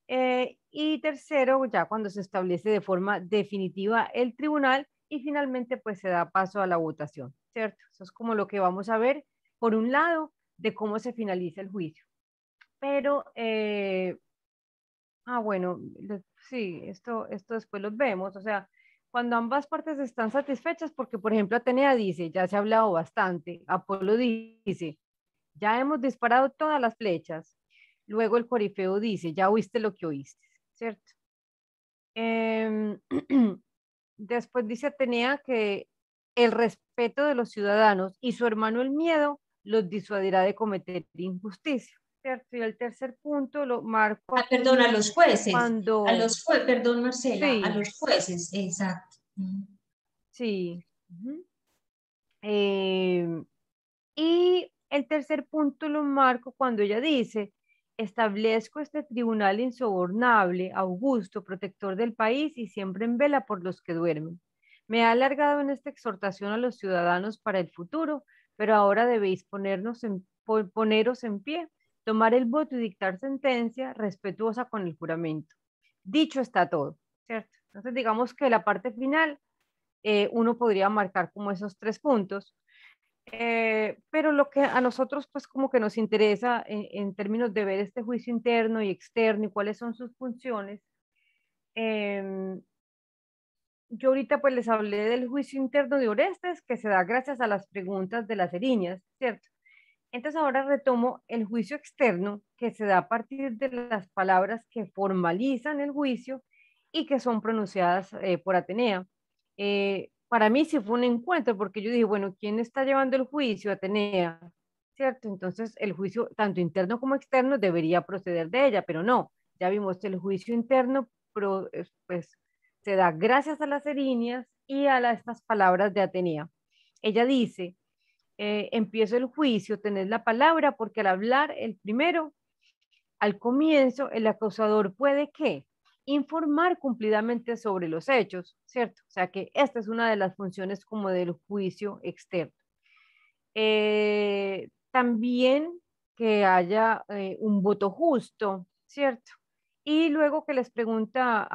Y tercero, ya cuando se establece de forma definitiva el tribunal y finalmente pues se da paso a la votación, ¿cierto? Eso es como lo que vamos a ver, por un lado, de cómo se finaliza el juicio. Pero, bueno, sí, esto después lo vemos, o sea, cuando ambas partes están satisfechas, porque por ejemplo Atenea dice, ya se ha hablado bastante, Apolo dice, ya hemos disparado todas las flechas, luego el corifeo dice, ya oíste lo que oíste, ¿cierto? Em, Después dice Atenea que el respeto de los ciudadanos y su hermano el miedo los disuadirá de cometer injusticia, ¿cierto? Y el tercer punto lo marco Perdón, a aquí los jueces, cuando, perdón, Marcela, a sí, los jueces, exacto. sí. Ujú. Em, Y el tercer punto lo marco cuando ella dice, establezco este tribunal insobornable, augusto, protector del país y siempre en vela por los que duermen. Me ha alargado en esta exhortación a los ciudadanos para el futuro, pero ahora debéis poneros en pie, tomar el voto y dictar sentencia respetuosa con el juramento. Dicho está todo, ¿cierto? Entonces digamos que la parte final uno podría marcar como esos tres puntos. Pero lo que a nosotros pues como que nos interesa en términos de ver este juicio interno y externo y cuáles son sus funciones, em, yo ahorita pues les hablé del juicio interno de Orestes que se da gracias a las preguntas de las Eriñas, ¿cierto? Entonces ahora retomo el juicio externo que se da a partir de las palabras que formalizan el juicio y que son pronunciadas por Atenea. Para mí sí fue un encuentro porque yo dije, bueno, ¿quién está llevando el juicio? Atenea, ¿cierto? Entonces el juicio, tanto interno como externo, debería proceder de ella, pero no, ya vimos que el juicio interno pues, se da gracias a las erinias y a estas palabras de Atenea. Ella dice, empiezo el juicio, tenés la palabra, porque al hablar el primero, al comienzo, el acusador puede que informar cumplidamente sobre los hechos, ¿cierto? O sea que esta es una de las funciones como del juicio externo. También que haya un voto justo, ¿cierto? Y luego que les pregunta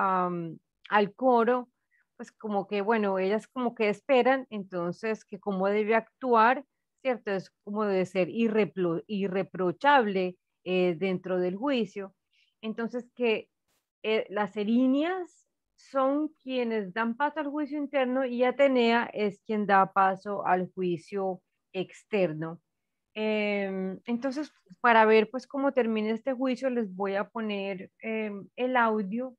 al coro, pues como que, bueno, ellas como que esperan, entonces, que cómo debe actuar, ¿cierto? Es como debe ser irreprochable dentro del juicio. Entonces, que las erinias son quienes dan paso al juicio interno y Atenea es quien da paso al juicio externo. Entonces, para ver pues cómo termina este juicio, les voy a poner mm, el audio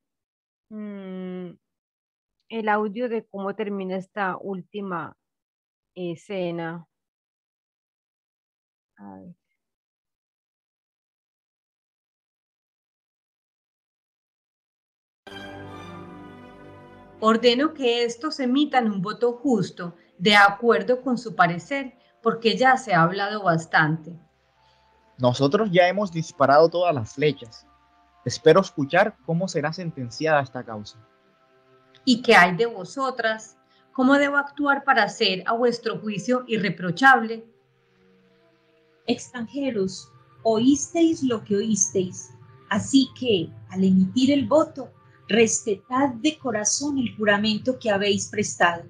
de cómo termina esta última escena. A ver. Ordeno que estos emitan un voto justo, de acuerdo con su parecer, porque ya se ha hablado bastante. Nosotros ya hemos disparado todas las flechas. Espero escuchar cómo será sentenciada esta causa. ¿Y qué hay de vosotras? ¿Cómo debo actuar para ser a vuestro juicio irreprochable? Extranjeros, oísteis lo que oísteis, así que, al emitir el voto, respetad de corazón el juramento que habéis prestado.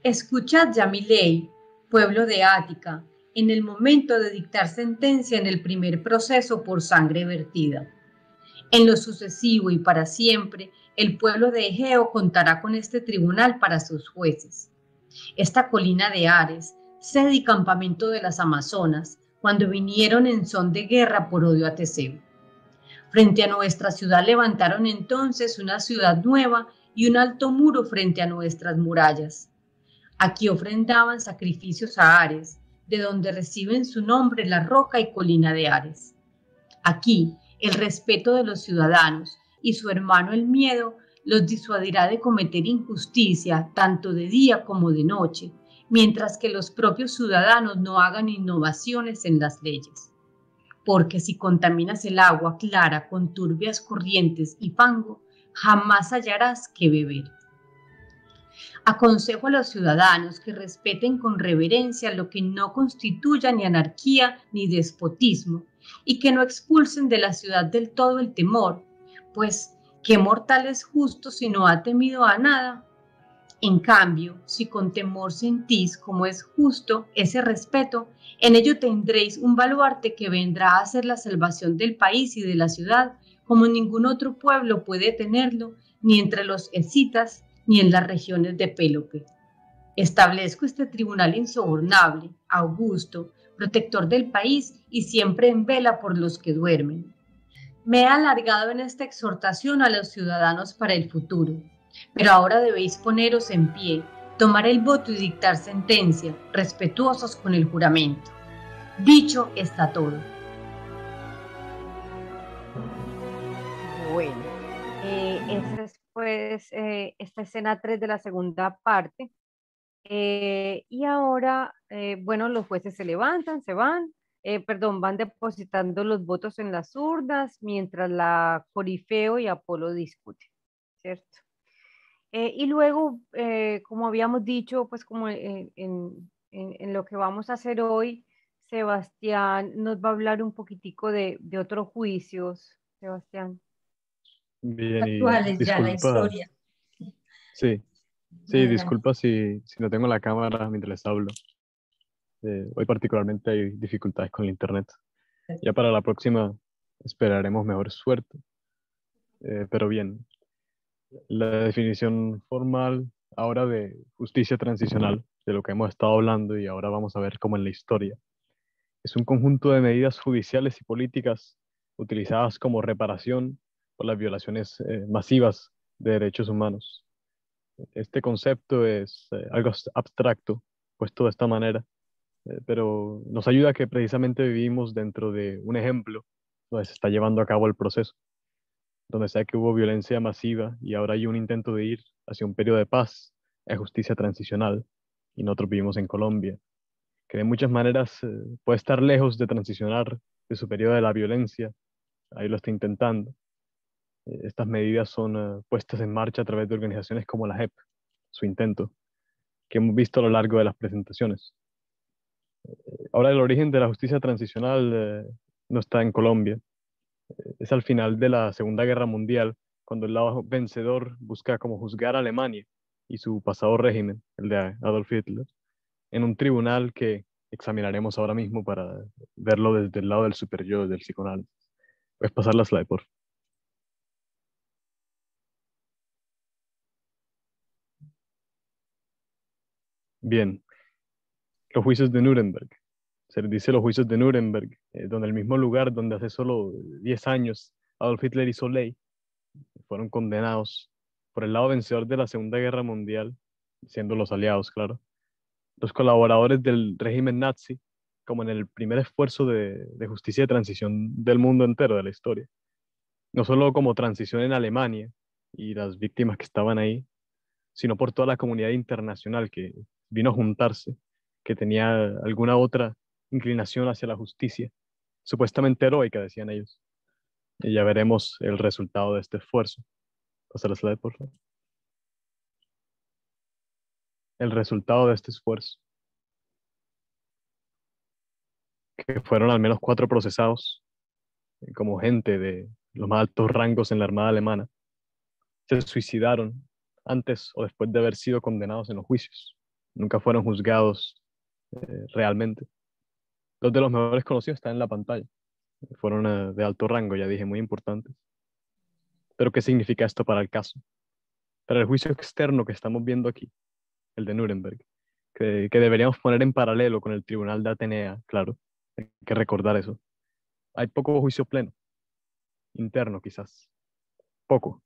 Escuchad ya mi ley, pueblo de Ática, en el momento de dictar sentencia en el primer proceso por sangre vertida. En lo sucesivo y para siempre, el pueblo de Egeo contará con este tribunal para sus jueces. Esta colina de Ares, sede y campamento de las Amazonas, cuando vinieron en son de guerra por odio a Teseo. Frente a nuestra ciudad levantaron entonces una ciudad nueva y un alto muro frente a nuestras murallas. Aquí ofrendaban sacrificios a Ares, de donde reciben su nombre la roca y colina de Ares. Aquí el respeto de los ciudadanos y su hermano el miedo los disuadirá de cometer injusticia tanto de día como de noche, mientras que los propios ciudadanos no hagan innovaciones en las leyes. Porque si contaminas el agua clara con turbias corrientes y fango, jamás hallarás que beber. Aconsejo a los ciudadanos que respeten con reverencia lo que no constituya ni anarquía ni despotismo, y que no expulsen de la ciudad del todo el temor, pues ¿qué mortal es justo si no ha temido a nada? En cambio, si con temor sentís como es justo ese respeto, en ello tendréis un baluarte que vendrá a ser la salvación del país y de la ciudad, como ningún otro pueblo puede tenerlo, ni entre los escitas, ni en las regiones de Pélope. Establezco este tribunal insobornable, augusto, protector del país y siempre en vela por los que duermen. Me he alargado en esta exhortación a los ciudadanos para el futuro, pero ahora debéis poneros en pie, tomar el voto y dictar sentencia, respetuosos con el juramento. Dicho está todo. Bueno, esa es pues esta escena 3 de la segunda parte. Y ahora, bueno, los jueces se levantan, se van, van depositando los votos en las urnas mientras la Corifeo y Apolo discuten, ¿cierto? Y luego, como habíamos dicho, pues como en lo que vamos a hacer hoy, Sebastián nos va a hablar un poquitico de otros juicios, Sebastián. Bien, y Actuales ya la disculpa, historia. sí, Adelante. disculpa si no tengo la cámara mientras les hablo. Hoy particularmente hay dificultades con el internet. Ya para la próxima esperaremos mejor suerte. Pero bien, la definición formal ahora de justicia transicional, de lo que hemos estado hablando y ahora vamos a ver cómo en la historia, es un conjunto de medidas judiciales y políticas utilizadas como reparación por las violaciones masivas de derechos humanos. Este concepto es algo abstracto, puesto de esta manera, pero nos ayuda a que precisamente vivimos dentro de un ejemplo donde se está llevando a cabo el proceso, donde sea que hubo violencia masiva y ahora hay un intento de ir hacia un periodo de paz, de justicia transicional, y nosotros vivimos en Colombia, que de muchas maneras puede estar lejos de transicionar de su periodo de la violencia, ahí lo está intentando. Estas medidas son puestas en marcha a través de organizaciones como la JEP, su intento, que hemos visto a lo largo de las presentaciones. Ahora, el origen de la justicia transicional no está en Colombia. Es al final de la Segunda Guerra Mundial, cuando el lado vencedor busca como juzgar a Alemania y su pasado régimen, el de Adolf Hitler, en un tribunal que examinaremos ahora mismo para verlo desde el lado del superyo, del psicoanálisis. Puedes pasar la slide, por favor. Bien, los juicios de Nuremberg. Se les dice los juicios de Nuremberg, donde el mismo lugar donde hace solo 10 años Adolf Hitler hizo ley, fueron condenados por el lado vencedor de la Segunda Guerra Mundial, siendo los aliados, claro, los colaboradores del régimen nazi, como en el primer esfuerzo de justicia de transición del mundo entero, de la historia. No solo como transición en Alemania y las víctimas que estaban ahí, sino por toda la comunidad internacional que vino a juntarse, que tenía alguna otra inclinación hacia la justicia, supuestamente heroica, decían ellos. Y ya veremos el resultado de este esfuerzo. Pasa la slide, por favor. El resultado de este esfuerzo, que fueron al menos 4 procesados, como gente de los más altos rangos en la Armada Alemana, se suicidaron antes o después de haber sido condenados en los juicios. Nunca fueron juzgados realmente. Dos de los mejores conocidos están en la pantalla. Fueron de alto rango, ya dije, muy importantes. Pero ¿qué significa esto para el caso? Para el juicio externo que estamos viendo aquí, el de Nuremberg, que deberíamos poner en paralelo con el Tribunal de Atenea, claro, hay que recordar eso. Hay poco juicio pleno, interno quizás, poco.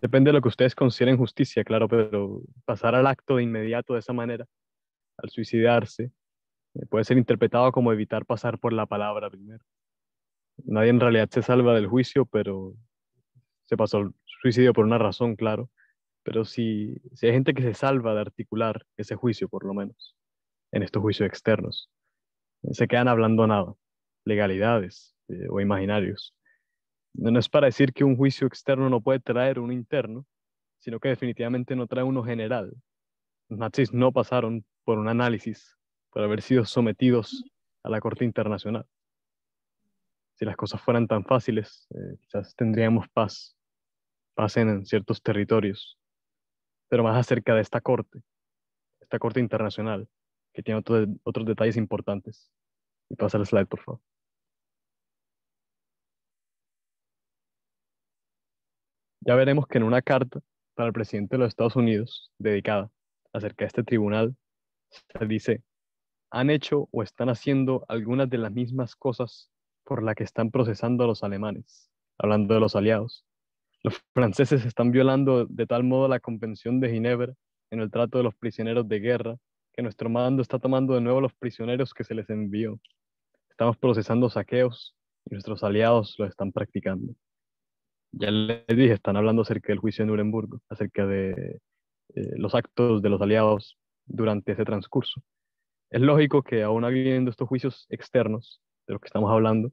Depende de lo que ustedes consideren justicia, claro, pero pasar al acto de inmediato de esa manera, al suicidarse, puede ser interpretado como evitar pasar por la palabra primero. Nadie en realidad se salva del juicio, pero se pasó el suicidio por una razón, claro. Pero si hay gente que se salva de articular ese juicio, por lo menos, en estos juicios externos, se quedan hablando nada, legalidades o imaginarios. No es para decir que un juicio externo no puede traer uno interno, sino que definitivamente no trae uno general. Los nazis no pasaron por un análisis por haber sido sometidos a la Corte Internacional. Si las cosas fueran tan fáciles, quizás tendríamos paz en ciertos territorios, pero más acerca de esta Corte Internacional, que tiene otros detalles importantes. Y pasa el slide, por favor. Ya veremos que en una carta para el presidente de los Estados Unidos, dedicada acerca de este tribunal, se dice: han hecho o están haciendo algunas de las mismas cosas por las que están procesando a los alemanes, hablando de los aliados. Los franceses están violando de tal modo la Convención de Ginebra en el trato de los prisioneros de guerra, que nuestro mando está tomando de nuevo los prisioneros que se les envió. Estamos procesando saqueos y nuestros aliados lo están practicando. Ya les dije, están hablando acerca del juicio de Nuremberg, acerca de los actos de los aliados durante ese transcurso. Es lógico que aún habiendo estos juicios externos de los que estamos hablando,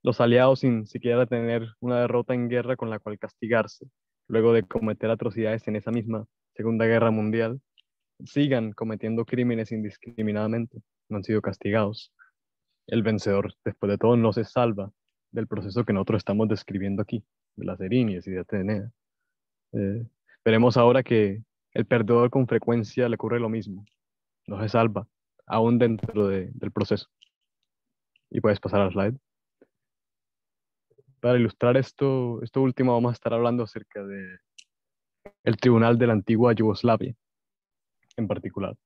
los aliados, sin siquiera tener una derrota en guerra con la cual castigarse, luego de cometer atrocidades en esa misma Segunda Guerra Mundial, sigan cometiendo crímenes indiscriminadamente, no han sido castigados. El vencedor, después de todo, no se salva del proceso que nosotros estamos describiendo aquí, de las Erinias y de Atenea. Veremos ahora que el perdedor con frecuencia le ocurre lo mismo, no se salva, aún dentro del proceso. Y puedes pasar al slide. Para ilustrar esto último, vamos a estar hablando acerca de el Tribunal de la antigua Yugoslavia, en particular.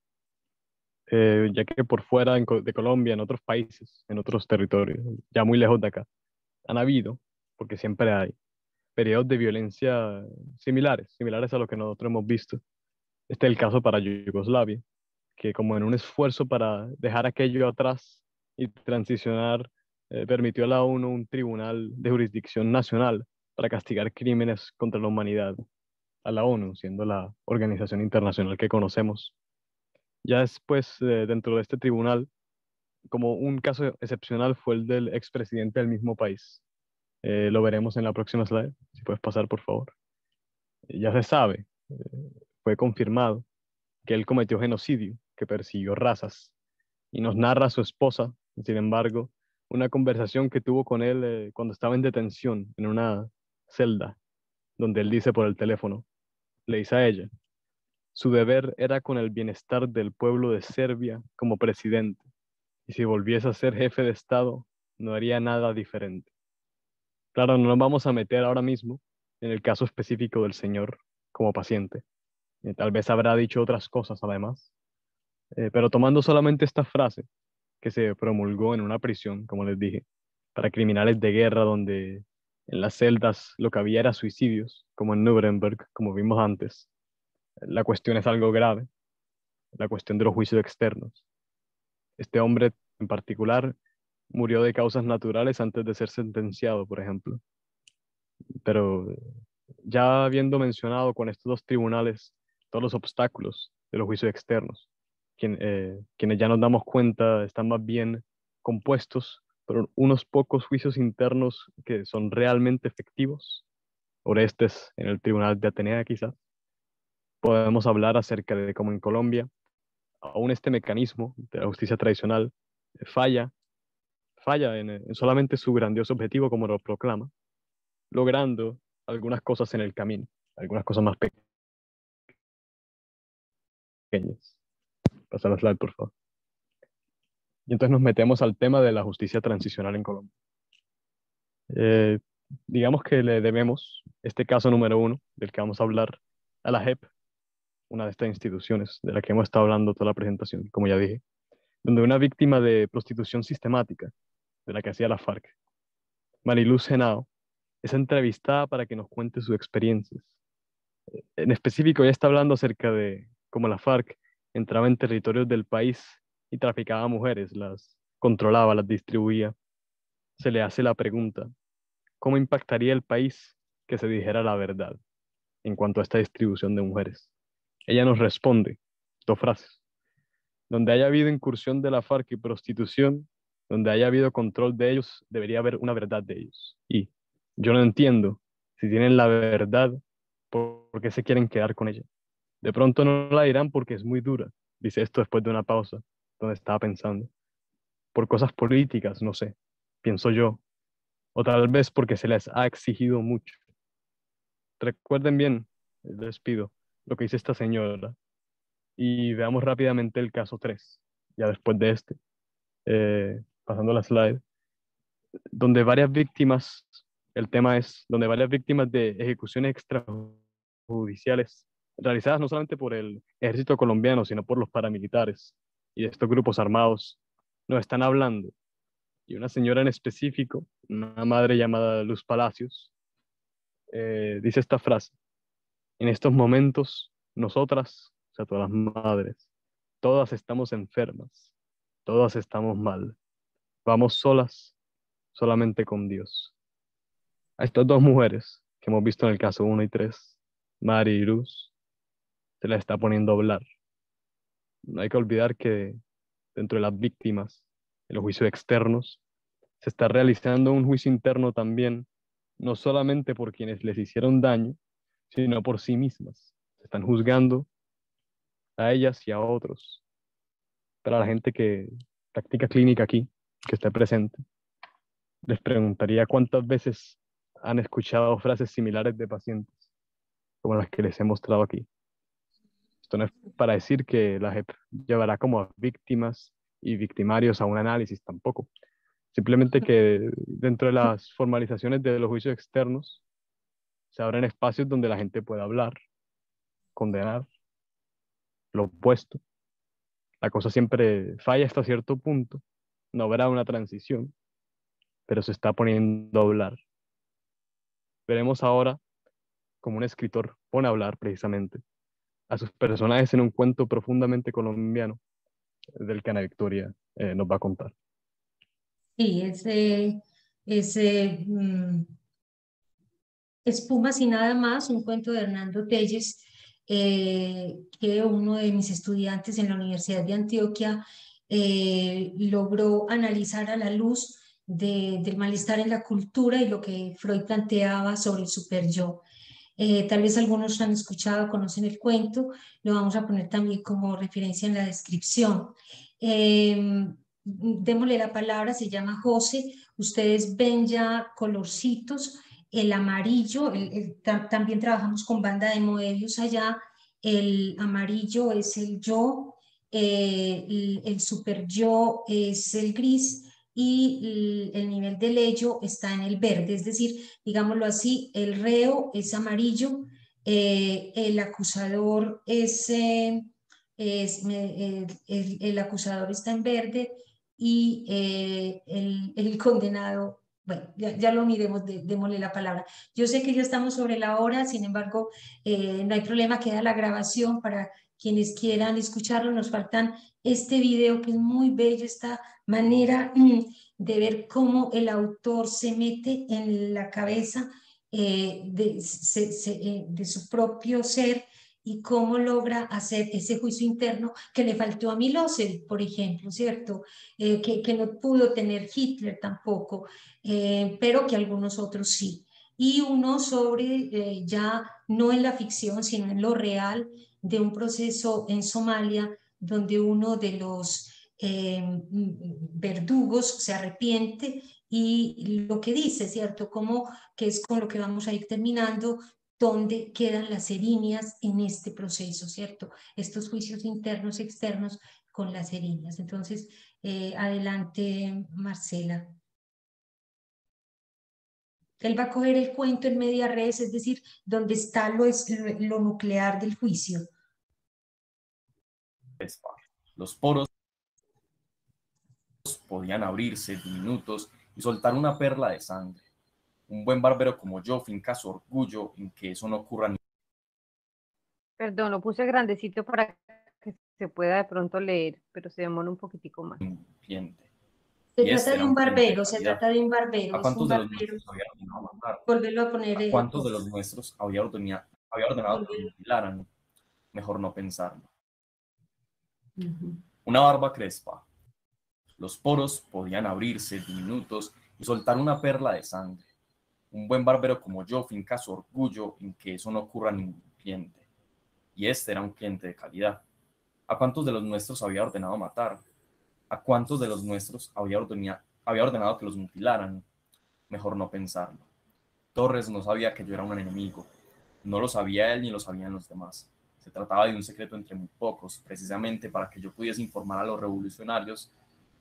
Ya que por fuera de Colombia, en otros países, en otros territorios, ya muy lejos de acá, han habido, porque siempre hay, periodos de violencia similares a lo que nosotros hemos visto. Este es el caso para Yugoslavia, que como en un esfuerzo para dejar aquello atrás y transicionar, permitió a la ONU un tribunal de jurisdicción nacional para castigar crímenes contra la humanidad, a la ONU, siendo la organización internacional que conocemos. Ya después, dentro de este tribunal, como un caso excepcional fue el del expresidente del mismo país. Lo veremos en la próxima slide, si puedes pasar, por favor. Ya se sabe, fue confirmado que él cometió genocidio, que persiguió razas, y nos narra su esposa, sin embargo, una conversación que tuvo con él cuando estaba en detención en una celda, donde él dice por el teléfono, le dice a ella: su deber era con el bienestar del pueblo de Serbia como presidente, y si volviese a ser jefe de Estado, no haría nada diferente. Claro, no nos vamos a meter ahora mismo en el caso específico del señor como paciente. Tal vez habrá dicho otras cosas además, pero tomando solamente esta frase que se promulgó en una prisión, como les dije, para criminales de guerra, donde en las celdas lo que había era suicidios, como en Nuremberg, como vimos antes. La cuestión es algo grave, la cuestión de los juicios externos. Este hombre en particular murió de causas naturales antes de ser sentenciado, por ejemplo. Pero ya habiendo mencionado con estos dos tribunales todos los obstáculos de los juicios externos, quienes ya nos damos cuenta están más bien compuestos por unos pocos juicios internos que son realmente efectivos. Orestes en el Tribunal de Atenea, quizás. Podemos hablar acerca de cómo en Colombia aún este mecanismo de la justicia tradicional falla en solamente su grandioso objetivo como lo proclama, logrando algunas cosas en el camino, algunas cosas más pequeñas. Pasa la slide, por favor. Y entonces nos metemos al tema de la justicia transicional en Colombia. Digamos que le debemos este caso número 1 del que vamos a hablar a la JEP, una de estas instituciones de la que hemos estado hablando toda la presentación, como ya dije, donde una víctima de prostitución sistemática, de la que hacía la FARC, Mariluz Henao, es entrevistada para que nos cuente sus experiencias. En específico, ella está hablando acerca de cómo la FARC entraba en territorios del país y traficaba mujeres, las controlaba, las distribuía. se le hace la pregunta, ¿cómo impactaría el país que se dijera la verdad en cuanto a esta distribución de mujeres? Ella nos responde, dos frases: donde haya habido incursión de la FARC y prostitución, donde haya habido control de ellos, debería haber una verdad de ellos. Y yo no entiendo, si tienen la verdad, ¿por qué se quieren quedar con ella? De pronto no la dirán porque es muy dura. Dice esto después de una pausa, donde estaba pensando. Por cosas políticas, no sé, pienso yo. O tal vez porque se les ha exigido mucho. Recuerden bien, les pido, lo que dice esta señora. Y veamos rápidamente el caso 3, ya después de este, pasando la slide, donde varias víctimas, el tema es, donde varias víctimas de ejecuciones extrajudiciales realizadas no solamente por el ejército colombiano, sino por los paramilitares y estos grupos armados, nos están hablando. Y una señora en específico, una madre llamada Luz Palacios, dice esta frase: en estos momentos, nosotras, o sea, todas las madres, todas estamos enfermas, todas estamos mal. Vamos solas, solamente con Dios. A estas dos mujeres que hemos visto en el caso 1 y 3, Mari y Luz, se les está poniendo a hablar. No hay que olvidar que dentro de las víctimas, en los juicios externos, se está realizando un juicio interno también, no solamente por quienes les hicieron daño, sino por sí mismas. Se están juzgando a ellas y a otros. Para la gente que practica clínica aquí, que esté presente, les preguntaría cuántas veces han escuchado frases similares de pacientes, como las que les he mostrado aquí. Esto no es para decir que la JEP llevará como a víctimas y victimarios a un análisis, tampoco. Simplemente que dentro de las formalizaciones de los juicios externos se abren espacios donde la gente pueda hablar, condenar lo opuesto. La cosa siempre falla hasta cierto punto. No habrá una transición, pero se está poniendo a hablar. Veremos ahora cómo un escritor pone a hablar precisamente a sus personajes en un cuento profundamente colombiano del que Ana Victoria nos va a contar. Sí, Espumas y nada más, un cuento de Hernando Telles, que uno de mis estudiantes en la Universidad de Antioquia logró analizar a la luz del malestar en la cultura y lo que Freud planteaba sobre el superyo. Tal vez algunos han escuchado, conocen el cuento, lo vamos a poner también como referencia en la descripción. Démosle la palabra, se llama José, ustedes ven ya colorcitos, el amarillo, también trabajamos con banda de Moebius allá, el amarillo es el yo, el super yo es el gris y el nivel del ello está en el verde, es decir, digámoslo así, el reo es amarillo, el acusador el acusador está en verde y el condenado, bueno, ya lo miremos, démosle la palabra. Yo sé que ya estamos sobre la hora, sin embargo, no hay problema, queda la grabación para quienes quieran escucharlo. Nos faltan este video que es muy bello, esta manera de ver cómo el autor se mete en la cabeza de su propio ser y cómo logra hacer ese juicio interno que le faltó a Milosevic, por ejemplo, ¿cierto? Que no pudo tener Hitler tampoco, pero que algunos otros sí. Y uno sobre ya no en la ficción, sino en lo real de un proceso en Somalia donde uno de los verdugos se arrepiente y lo que dice, ¿cierto? Como que es con lo que vamos a ir terminando, dónde quedan las erinias en este proceso, ¿cierto? Estos juicios internos, externos con las erinias. Entonces, adelante, Marcela. Él va a coger el cuento en media res, es decir, donde está lo nuclear del juicio. Los poros podían abrirse diminutos y soltar una perla de sangre. Un buen barbero como yo finca su orgullo en que eso no ocurra ni. Perdón, lo puse grandecito para que se pueda de pronto leer, pero se demora un poquitico más. Ambiente. Se y este trata de era un un cliente de barbero, se calidad. trata de un ¿A barbero, es un cuántos de los barbero. nuestros había ordenado matar? Volverlo a poner, ¿A cuántos de los nuestros había ordenado que los volverlo. mutilaran? Mejor no pensarlo. Ujú. Una barba crespa. Los poros podían abrirse diminutos y soltar una perla de sangre. Un buen barbero como yo finca su orgullo en que eso no ocurra a ningún cliente. Y este era un cliente de calidad. ¿A cuántos de los nuestros había ordenado matar? ¿A cuántos de los nuestros había ordenado que los mutilaran? Mejor no pensarlo. Torres no sabía que yo era un enemigo. No lo sabía él ni lo sabían los demás. Se trataba de un secreto entre muy pocos, precisamente para que yo pudiese informar a los revolucionarios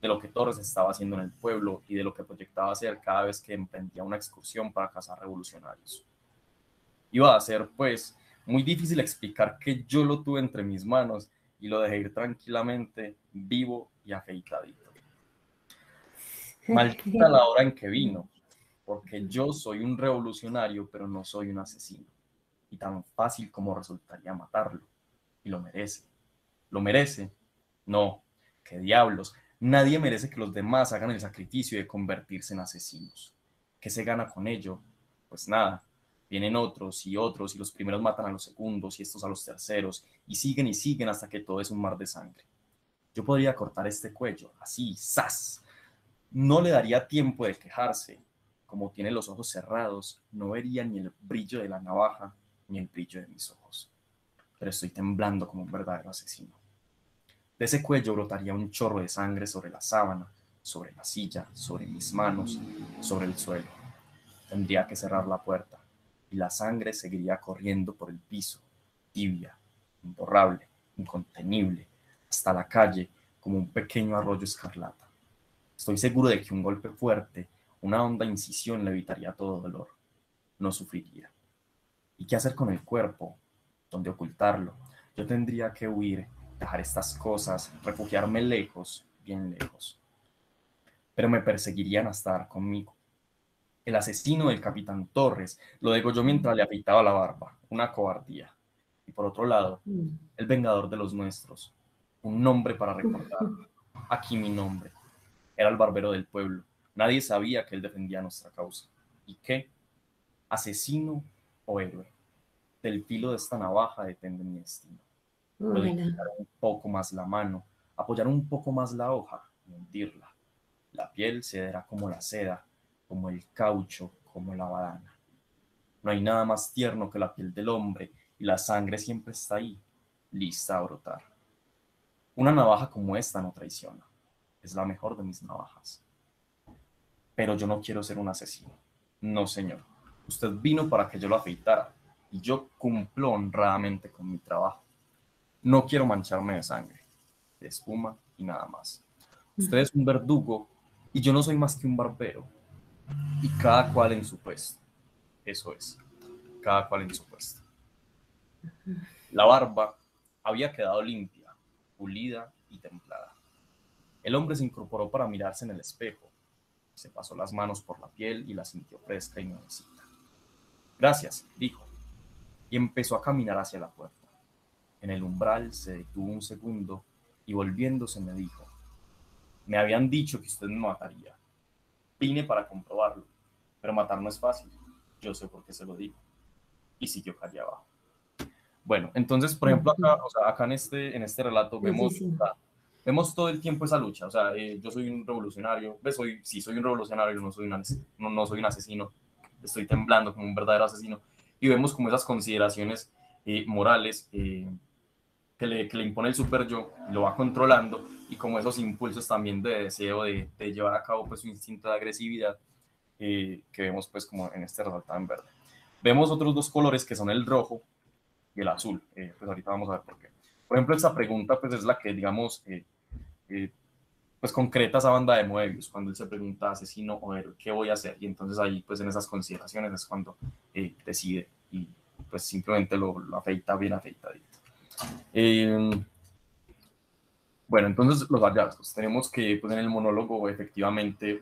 de lo que Torres estaba haciendo en el pueblo y de lo que proyectaba hacer cada vez que emprendía una excursión para cazar revolucionarios. Iba a ser, pues, muy difícil explicar que yo lo tuve entre mis manos y lo dejé ir tranquilamente, vivo y afeitadito. Maldita la hora en que vino, porque yo soy un revolucionario, pero no soy un asesino. Y tan fácil como resultaría matarlo. Y lo merece. ¿Lo merece? No. ¿Qué diablos? Nadie merece que los demás hagan el sacrificio de convertirse en asesinos. ¿Qué se gana con ello? Pues nada. Vienen otros y los primeros matan a los segundos y estos a los terceros, y siguen hasta que todo es un mar de sangre. Yo podría cortar este cuello, así, ¡zas! No le daría tiempo de quejarse. Como tiene los ojos cerrados, no vería ni el brillo de la navaja ni el brillo de mis ojos. Pero estoy temblando como un verdadero asesino. De ese cuello brotaría un chorro de sangre sobre la sábana, sobre la silla, sobre mis manos, sobre el suelo. Tendría que cerrar la puerta y la sangre seguiría corriendo por el piso, tibia, imborrable, incontenible, hasta la calle como un pequeño arroyo escarlata. Estoy seguro de que un golpe fuerte, una honda incisión le evitaría todo dolor. No sufriría. ¿Y qué hacer con el cuerpo? ¿Dónde ocultarlo? Yo tendría que huir, dejar estas cosas, refugiarme lejos, bien lejos. Pero me perseguirían hasta dar conmigo. El asesino del capitán Torres lo degolló mientras le afeitaba la barba, una cobardía. Y por otro lado, el vengador de los nuestros, un nombre para recordar. Aquí mi nombre. Era el barbero del pueblo. Nadie sabía que él defendía nuestra causa. ¿Y qué? ¿Asesino o héroe? Del filo de esta navaja depende mi destino. Puedo inclinar un poco más la mano, apoyar un poco más la hoja y hundirla. La piel cederá como la seda, como el caucho, como la badana. No hay nada más tierno que la piel del hombre y la sangre siempre está ahí, lista a brotar. Una navaja como esta no traiciona. Es la mejor de mis navajas. Pero yo no quiero ser un asesino. No, señor. Usted vino para que yo lo afeitara y yo cumplo honradamente con mi trabajo. No quiero mancharme de sangre, de espuma y nada más. Usted es un verdugo y yo no soy más que un barbero. Y cada cual en su puesto. Eso es, cada cual en su puesto. La barba había quedado limpia, pulida y templada. El hombre se incorporó para mirarse en el espejo. Se pasó las manos por la piel y la sintió fresca y nuevecita. Gracias, dijo, y empezó a caminar hacia la puerta. En el umbral se detuvo un segundo y volviéndose me dijo: me habían dicho que usted me mataría. Vine para comprobarlo, pero matar no es fácil. Yo sé por qué se lo digo. Y siguió calle abajo. Bueno, entonces, por ejemplo, acá, o sea, acá en este relato vemos, Sí. o sea, vemos todo el tiempo esa lucha. O sea, yo soy un revolucionario, sí soy un revolucionario, no soy no soy un asesino, estoy temblando como un verdadero asesino. Y vemos como esas consideraciones morales que le impone el super yo, lo va controlando, y como esos impulsos también de deseo de llevar a cabo pues su instinto de agresividad que vemos pues como en este resaltado en verde. Vemos otros dos colores que son el rojo y el azul, pues ahorita vamos a ver por qué. Por ejemplo, esta pregunta pues es la que digamos pues concreta esa banda de Moebius, cuando él se pregunta asesino o héroe, ¿qué voy a hacer? Y entonces ahí pues en esas consideraciones es cuando decide y pues simplemente lo afeita bien afeitadito. Bueno, entonces los hallazgos. Tenemos que pues en el monólogo efectivamente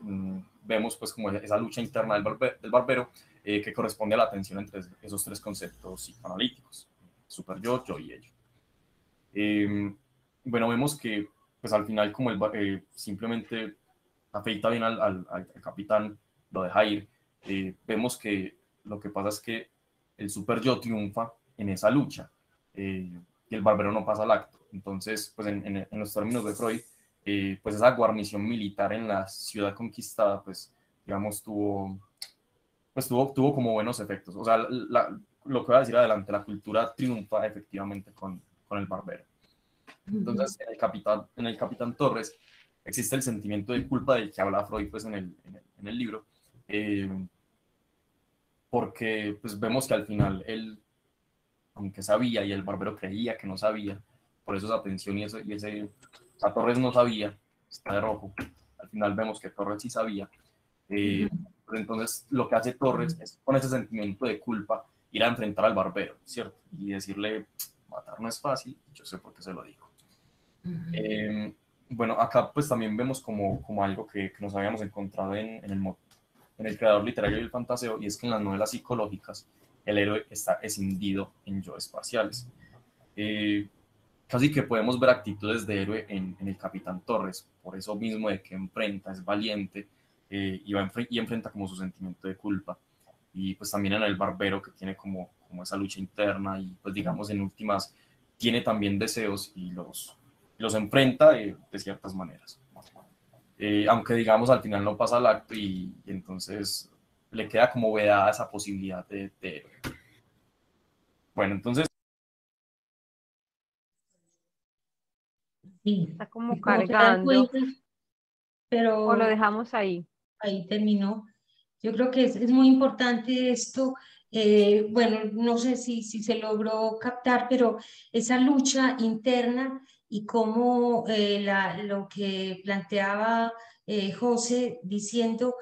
vemos pues como esa lucha interna del barbero que corresponde a la tensión entre esos tres conceptos psicoanalíticos: super yo, yo y ello. Bueno, vemos que pues al final como simplemente afeita bien al capitán, lo deja ir. Vemos que lo que pasa es que el super yo triunfa en esa lucha y el barbero no pasa al acto. Entonces, pues en los términos de Freud, pues esa guarnición militar en la ciudad conquistada, pues digamos, tuvo como buenos efectos. O sea, lo que voy a decir adelante, la cultura triunfa efectivamente con el barbero. Entonces, en el Capitán Torres existe el sentimiento de culpa del que habla Freud pues, en el libro, porque pues, vemos que al final él, aunque sabía y el barbero creía que no sabía, por eso esa tensión y ese a Torres no sabía, está de rojo, al final vemos que Torres sí sabía. Pues entonces lo que hace Torres es con ese sentimiento de culpa ir a enfrentar al barbero, ¿cierto? Y decirle, matar no es fácil, yo sé por qué se lo digo. Bueno, acá pues también vemos como algo que nos habíamos encontrado en el creador literario y el fantaseo, y es que en las novelas psicológicas el héroe está escindido en yo espaciales. Casi que podemos ver actitudes de héroe en el Capitán Torres, por eso mismo de que enfrenta, es valiente, y enfrenta como su sentimiento de culpa. Y pues también en el barbero, que tiene como esa lucha interna y pues digamos en últimas tiene también deseos y los enfrenta de ciertas maneras. Aunque digamos al final no pasa al acto y entonces le queda como vedada esa posibilidad de héroe. Bueno, entonces... Sí, Está como como se dan cargando, cuenta, o lo pero dejamos ahí. ahí terminó. Yo creo que es muy importante esto. Bueno, no sé si se logró captar, pero esa lucha interna y cómo lo que planteaba José diciendo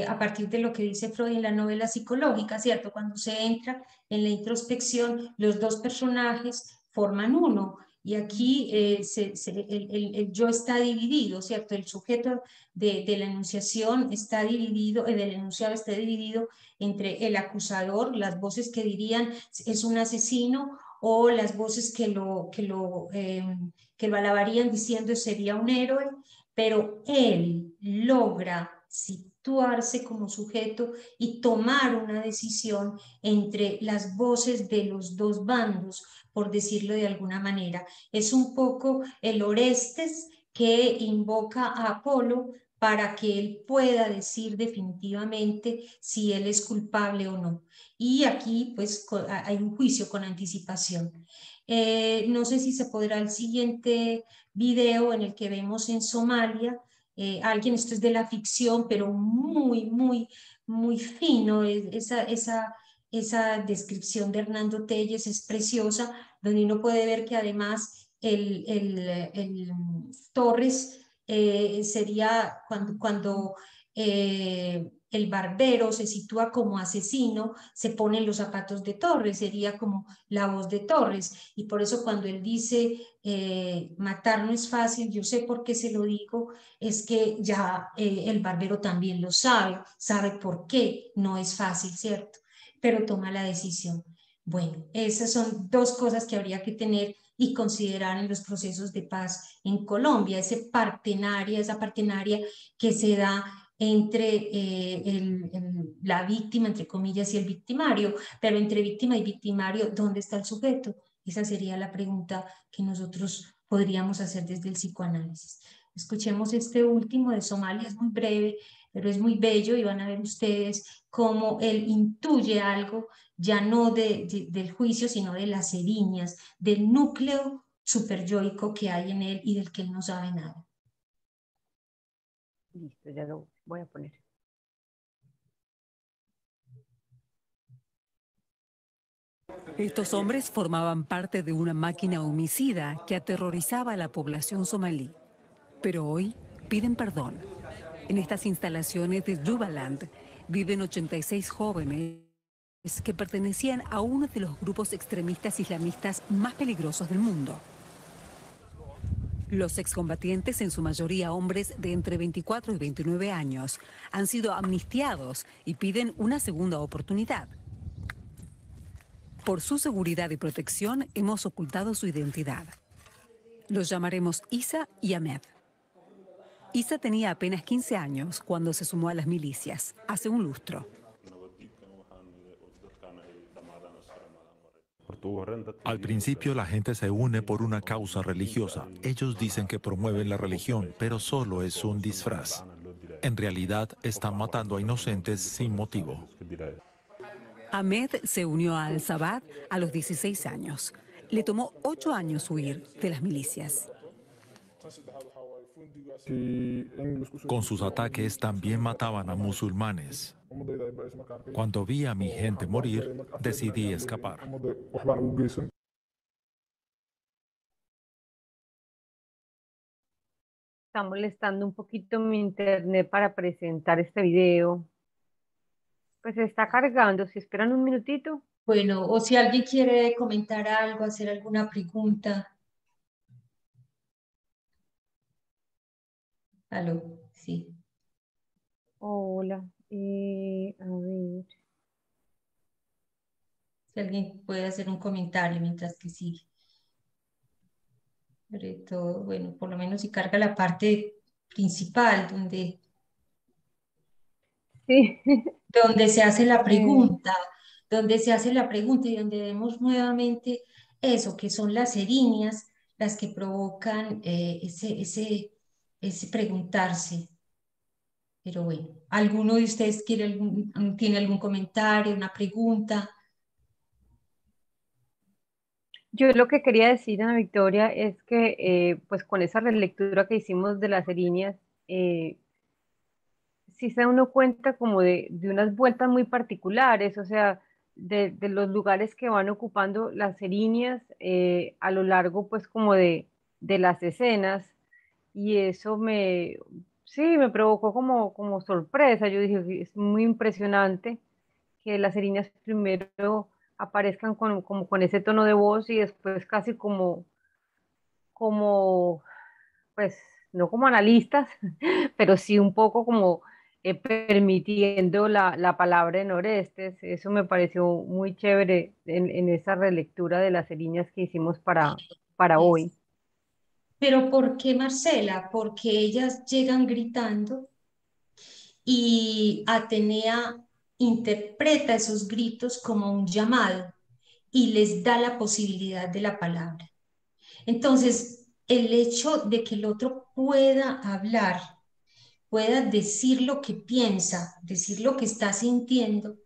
a partir de lo que dice Freud en la novela psicológica, ¿cierto? Cuando se entra en la introspección, los dos personajes forman uno. Y aquí el yo está dividido, ¿cierto? El sujeto de la enunciación está dividido, del enunciado está dividido entre el acusador, las voces que dirían es un asesino, o las voces que lo alabarían diciendo sería un héroe, pero él logra situarse como sujeto y tomar una decisión entre las voces de los dos bandos, por decirlo de alguna manera. Es un poco el Orestes que invoca a Apolo para que él pueda decir definitivamente si él es culpable o no. Y aquí pues hay un juicio con anticipación. No sé si se podrá el siguiente video en el que vemos en Somalia, esto es de la ficción, pero muy fino, esa descripción de Hernando Telles es preciosa, donde uno puede ver que además el Torres sería cuando el barbero se sitúa como asesino, se pone en los zapatos de Torres, sería como la voz de Torres. Y por eso cuando él dice matar no es fácil, yo sé por qué se lo digo, es que ya el barbero también lo sabe por qué no es fácil, ¿cierto? Pero toma la decisión. Bueno, esas son dos cosas que habría que tener y considerar en los procesos de paz en Colombia, esa partenaria que se da entre la víctima, entre comillas, y el victimario, pero entre víctima y victimario, ¿dónde está el sujeto? Esa sería la pregunta que nosotros podríamos hacer desde el psicoanálisis. Escuchemos este último de Somalia, es muy breve, pero es muy bello y van a ver ustedes cómo él intuye algo ya no del juicio, sino de las eriñas, del núcleo superyoico que hay en él y del que él no sabe nada. Listo, ya lo voy a poner. Estos hombres formaban parte de una máquina homicida que aterrorizaba a la población somalí. Pero hoy piden perdón. En estas instalaciones de Jubaland viven 86 jóvenes que pertenecían a uno de los grupos extremistas islamistas más peligrosos del mundo. Los excombatientes, en su mayoría hombres de entre 24 y 29 años, han sido amnistiados y piden una segunda oportunidad. Por su seguridad y protección hemos ocultado su identidad. Los llamaremos Isa y Ahmed. Isa tenía apenas 15 años cuando se sumó a las milicias, hace un lustro. Al principio la gente se une por una causa religiosa. Ellos dicen que promueven la religión, pero solo es un disfraz. En realidad están matando a inocentes sin motivo. Ahmed se unió a Al-Sabad a los 16 años. Le tomó 8 años huir de las milicias. Con sus ataques también mataban a musulmanes. Cuando vi a mi gente morir, decidí escapar. Está molestando un poquito mi internet para presentar este video. Pues se está cargando, si esperan un minutito. Bueno, o si alguien quiere comentar algo, hacer alguna pregunta. Aló, sí. Hola, a ver. Si alguien puede hacer un comentario mientras que sigue. Sobre todo, bueno, por lo menos si carga la parte principal donde Sí. donde se hace la pregunta, donde se hace la pregunta y donde vemos nuevamente eso, que son las erinias las que provocan ese preguntarse. Pero bueno, ¿alguno de ustedes tiene algún comentario, una pregunta? Yo lo que quería decir, Ana Victoria, es que pues con esa relectura que hicimos de las líneas, sí se da uno cuenta como de unas vueltas muy particulares, o sea, de los lugares que van ocupando las líneas a lo largo pues como de las escenas, y eso sí, me provocó como sorpresa. Yo dije, es muy impresionante que las líneas primero aparezcan como con ese tono de voz y después casi como pues no como analistas, pero sí un poco como permitiendo la palabra en Orestes. Eso me pareció muy chévere en esa relectura de las líneas que hicimos para hoy. Pero ¿por qué, Marcela? Porque ellas llegan gritando y Atenea interpreta esos gritos como un llamado y les da la posibilidad de la palabra. Entonces, el hecho de que el otro pueda hablar, pueda decir lo que piensa, decir lo que está sintiendo,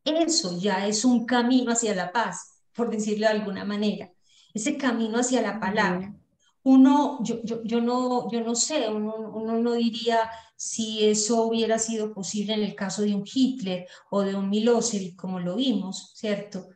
eso ya es un camino hacia la paz, por decirlo de alguna manera. Ese camino hacia la palabra. Yo no sé, uno no diría si eso hubiera sido posible en el caso de un Hitler o de un Milosevic, como lo vimos, ¿cierto?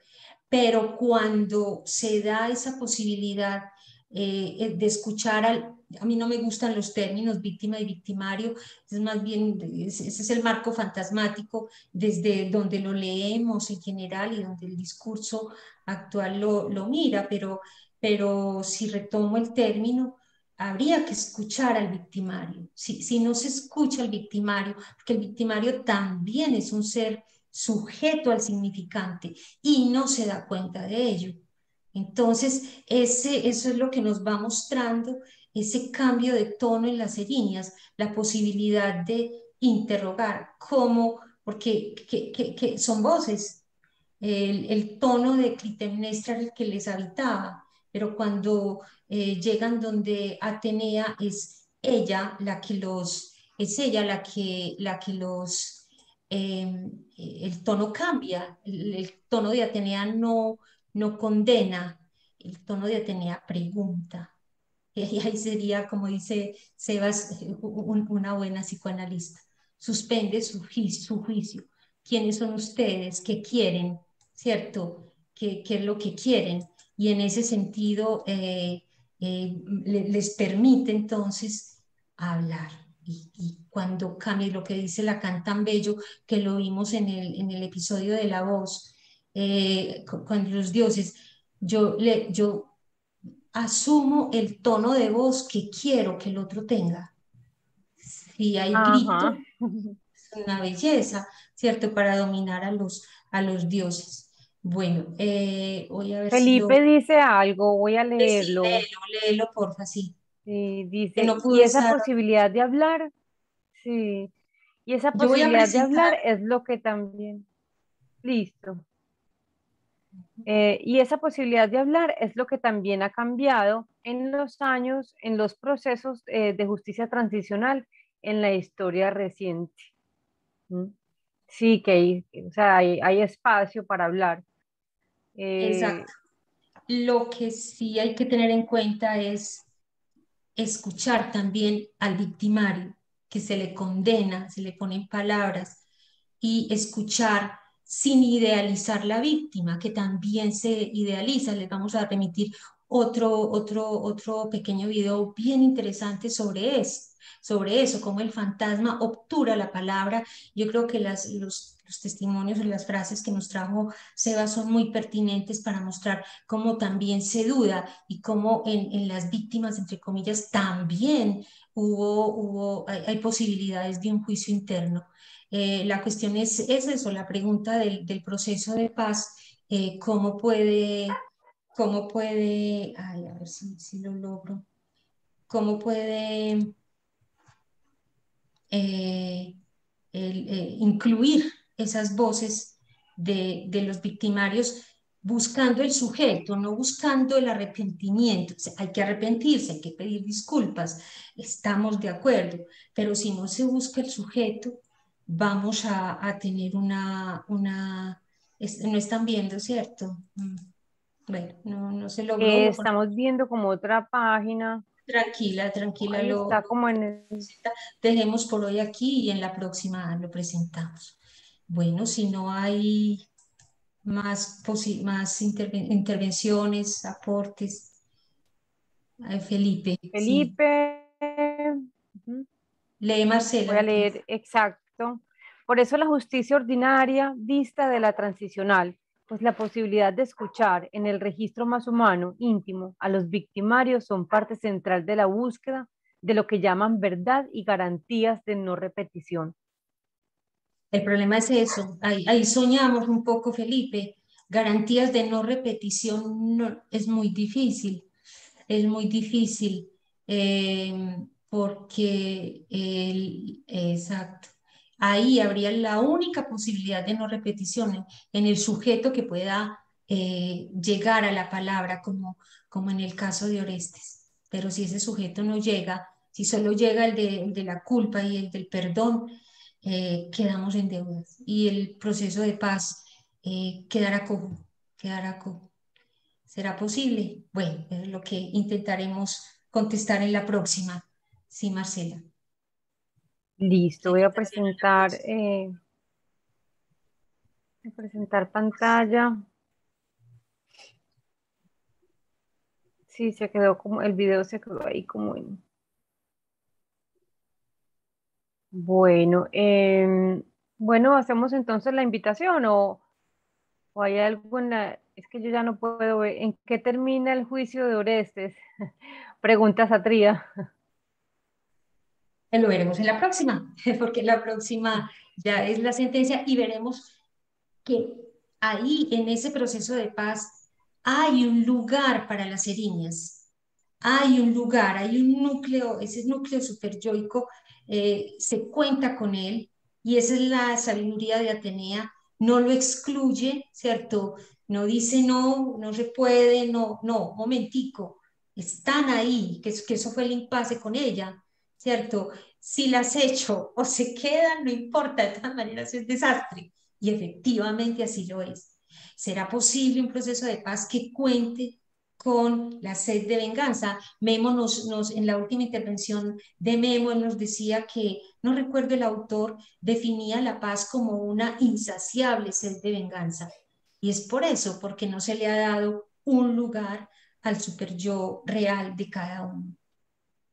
Pero cuando se da esa posibilidad de escuchar a mí no me gustan los términos víctima y victimario, es más bien, ese es el marco fantasmático desde donde lo leemos en general y donde el discurso actual lo mira, pero si retomo el término, habría que escuchar al victimario. Si no se escucha al victimario, porque el victimario también es un ser sujeto al significante y no se da cuenta de ello. Entonces, eso es lo que nos va mostrando ese cambio de tono en las líneas, la posibilidad de interrogar, cómo, porque que son voces. El tono de Clitemnestra era el que les habitaba, pero cuando llegan donde Atenea es ella la que los, el tono cambia, el tono de Atenea no condena, el tono de Atenea pregunta. Y ahí sería, como dice Sebas, una buena psicoanalista. Suspende su juicio. ¿Quiénes son ustedes? ¿Qué quieren? ¿Cierto? ¿Qué es lo que quieren? Y en ese sentido les permite entonces hablar. Y cuando cambia lo que dice Lacan tan bello, que lo vimos en el episodio de La Voz, con los dioses, yo asumo el tono de voz que quiero que el otro tenga. Si hay grito, Ajá. es una belleza, ¿cierto? Para dominar a los dioses. Bueno, voy a ver si lo... Felipe dice algo, voy a Sí, leerlo. léelo, porfa, sí. Sí, que no dice, pudo y esa estar. posibilidad de hablar, sí, y esa Yo voy a posibilidad de presentar, hablar es lo que también, listo. Y esa posibilidad de hablar es lo que también ha cambiado en los años, en los procesos de justicia transicional en la historia reciente. ¿Mm? Sí, que hay, o sea, hay espacio para hablar. exacto. Lo que sí hay que tener en cuenta es escuchar también al victimario, que se le condena, se le ponen palabras, y escuchar sin idealizar la víctima, que también se idealiza. Les vamos a remitir otro pequeño video bien interesante sobre eso, cómo el fantasma obtura la palabra. Yo creo que los testimonios y las frases que nos trajo Seba son muy pertinentes para mostrar cómo también se duda y cómo en las víctimas, entre comillas, también hay posibilidades de un juicio interno. La cuestión es eso, la pregunta del proceso de paz, cómo puede, ay, a ver si lo logro, cómo puede eh, incluir esas voces de los victimarios buscando el sujeto, no buscando el arrepentimiento. O sea, hay que arrepentirse, hay que pedir disculpas, estamos de acuerdo, pero si no se busca el sujeto, vamos a tener no están viendo, ¿cierto? Bueno, no se logró. Estamos viendo como otra página. Tranquila, tranquila, Ahí está como en el... dejemos por hoy aquí y en la próxima lo presentamos. Bueno, si no hay más intervenciones, aportes, Felipe, sí. Felipe. Lee Voy a Marcela. leer exacto. Por eso la justicia ordinaria dista de la transicional, pues la posibilidad de escuchar en el registro más humano, íntimo, a los victimarios son parte central de la búsqueda de lo que llaman verdad y garantías de no repetición. El problema es eso, ahí soñamos un poco, Felipe. Garantías de no repetición es muy difícil, porque exacto, ahí habría la única posibilidad de no repetición en el sujeto que pueda llegar a la palabra, como en el caso de Orestes. Pero si ese sujeto no llega, si solo llega el de la culpa y el del perdón, quedamos en deudas y el proceso de paz quedará cojo, quedará cojo. ¿Será posible? Bueno, es lo que intentaremos contestar en la próxima. Sí, Marcela. Listo, voy a presentar pantalla. Sí, se quedó como, el video se quedó ahí como en... Bueno, bueno, hacemos entonces la invitación o hay alguna, es que yo ya no puedo ver, ¿en qué termina el juicio de Orestes? Pregunta Satría. Lo veremos en la próxima, porque la próxima ya es la sentencia y veremos que ahí en ese proceso de paz hay un lugar para las eriñas, hay un lugar, hay un núcleo, ese núcleo superyoico, se cuenta con él y esa es la sabiduría de Atenea, no lo excluye, ¿cierto? No dice no, no se puede, no, momentico, están ahí, que eso fue el impasse con ella, ¿cierto? Si las echo o se quedan, no importa, de todas maneras es desastre. Y efectivamente así lo es. ¿Será posible un proceso de paz que cuente con la sed de venganza? Memo en la última intervención de Memo nos decía que, no recuerdo el autor, definía la paz como una insaciable sed de venganza. Y es por eso, porque no se le ha dado un lugar al super yo real de cada uno.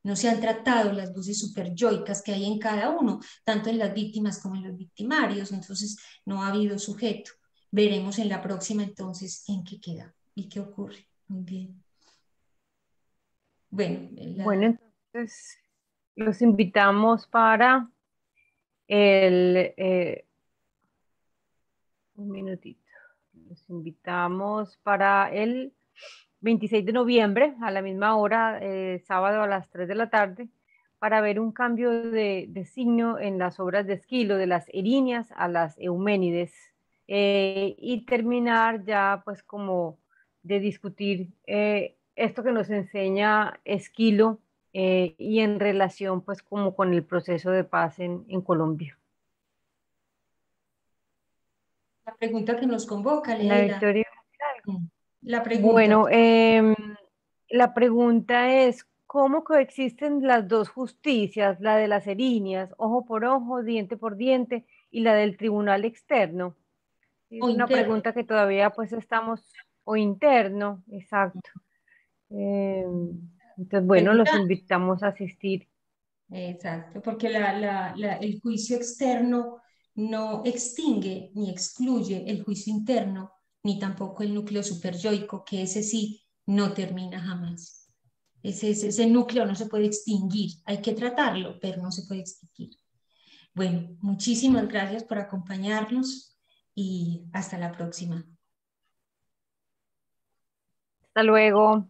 No se han tratado las voces superyoicas que hay en cada uno, tanto en las víctimas como en los victimarios, entonces no ha habido sujeto. Veremos en la próxima entonces en qué queda y qué ocurre. Muy bien. Bueno, Bueno, entonces los invitamos para un minutito. Los invitamos para el 26 de noviembre, a la misma hora, sábado a las 3 de la tarde, para ver un cambio de signo en las obras de Esquilo, de las Erinias a las Euménides, y terminar ya pues como de discutir esto que nos enseña Esquilo y en relación pues como con el proceso de paz en Colombia. La pregunta que nos convoca, Ana Leila. Victoria. La pregunta. Bueno, la pregunta es, ¿cómo coexisten las dos justicias, la de las erinias, ojo por ojo, diente por diente, y la del tribunal externo? Es O una interno. pregunta que todavía pues estamos, o interno, exacto. Entonces, bueno, los Pregunta. invitamos a asistir. Exacto, porque el juicio externo no extingue ni excluye el juicio interno, ni tampoco el núcleo superyoico, que ese sí no termina jamás. Ese núcleo no se puede extinguir, hay que tratarlo, pero no se puede extinguir. Bueno, muchísimas gracias por acompañarnos y hasta la próxima. Hasta luego.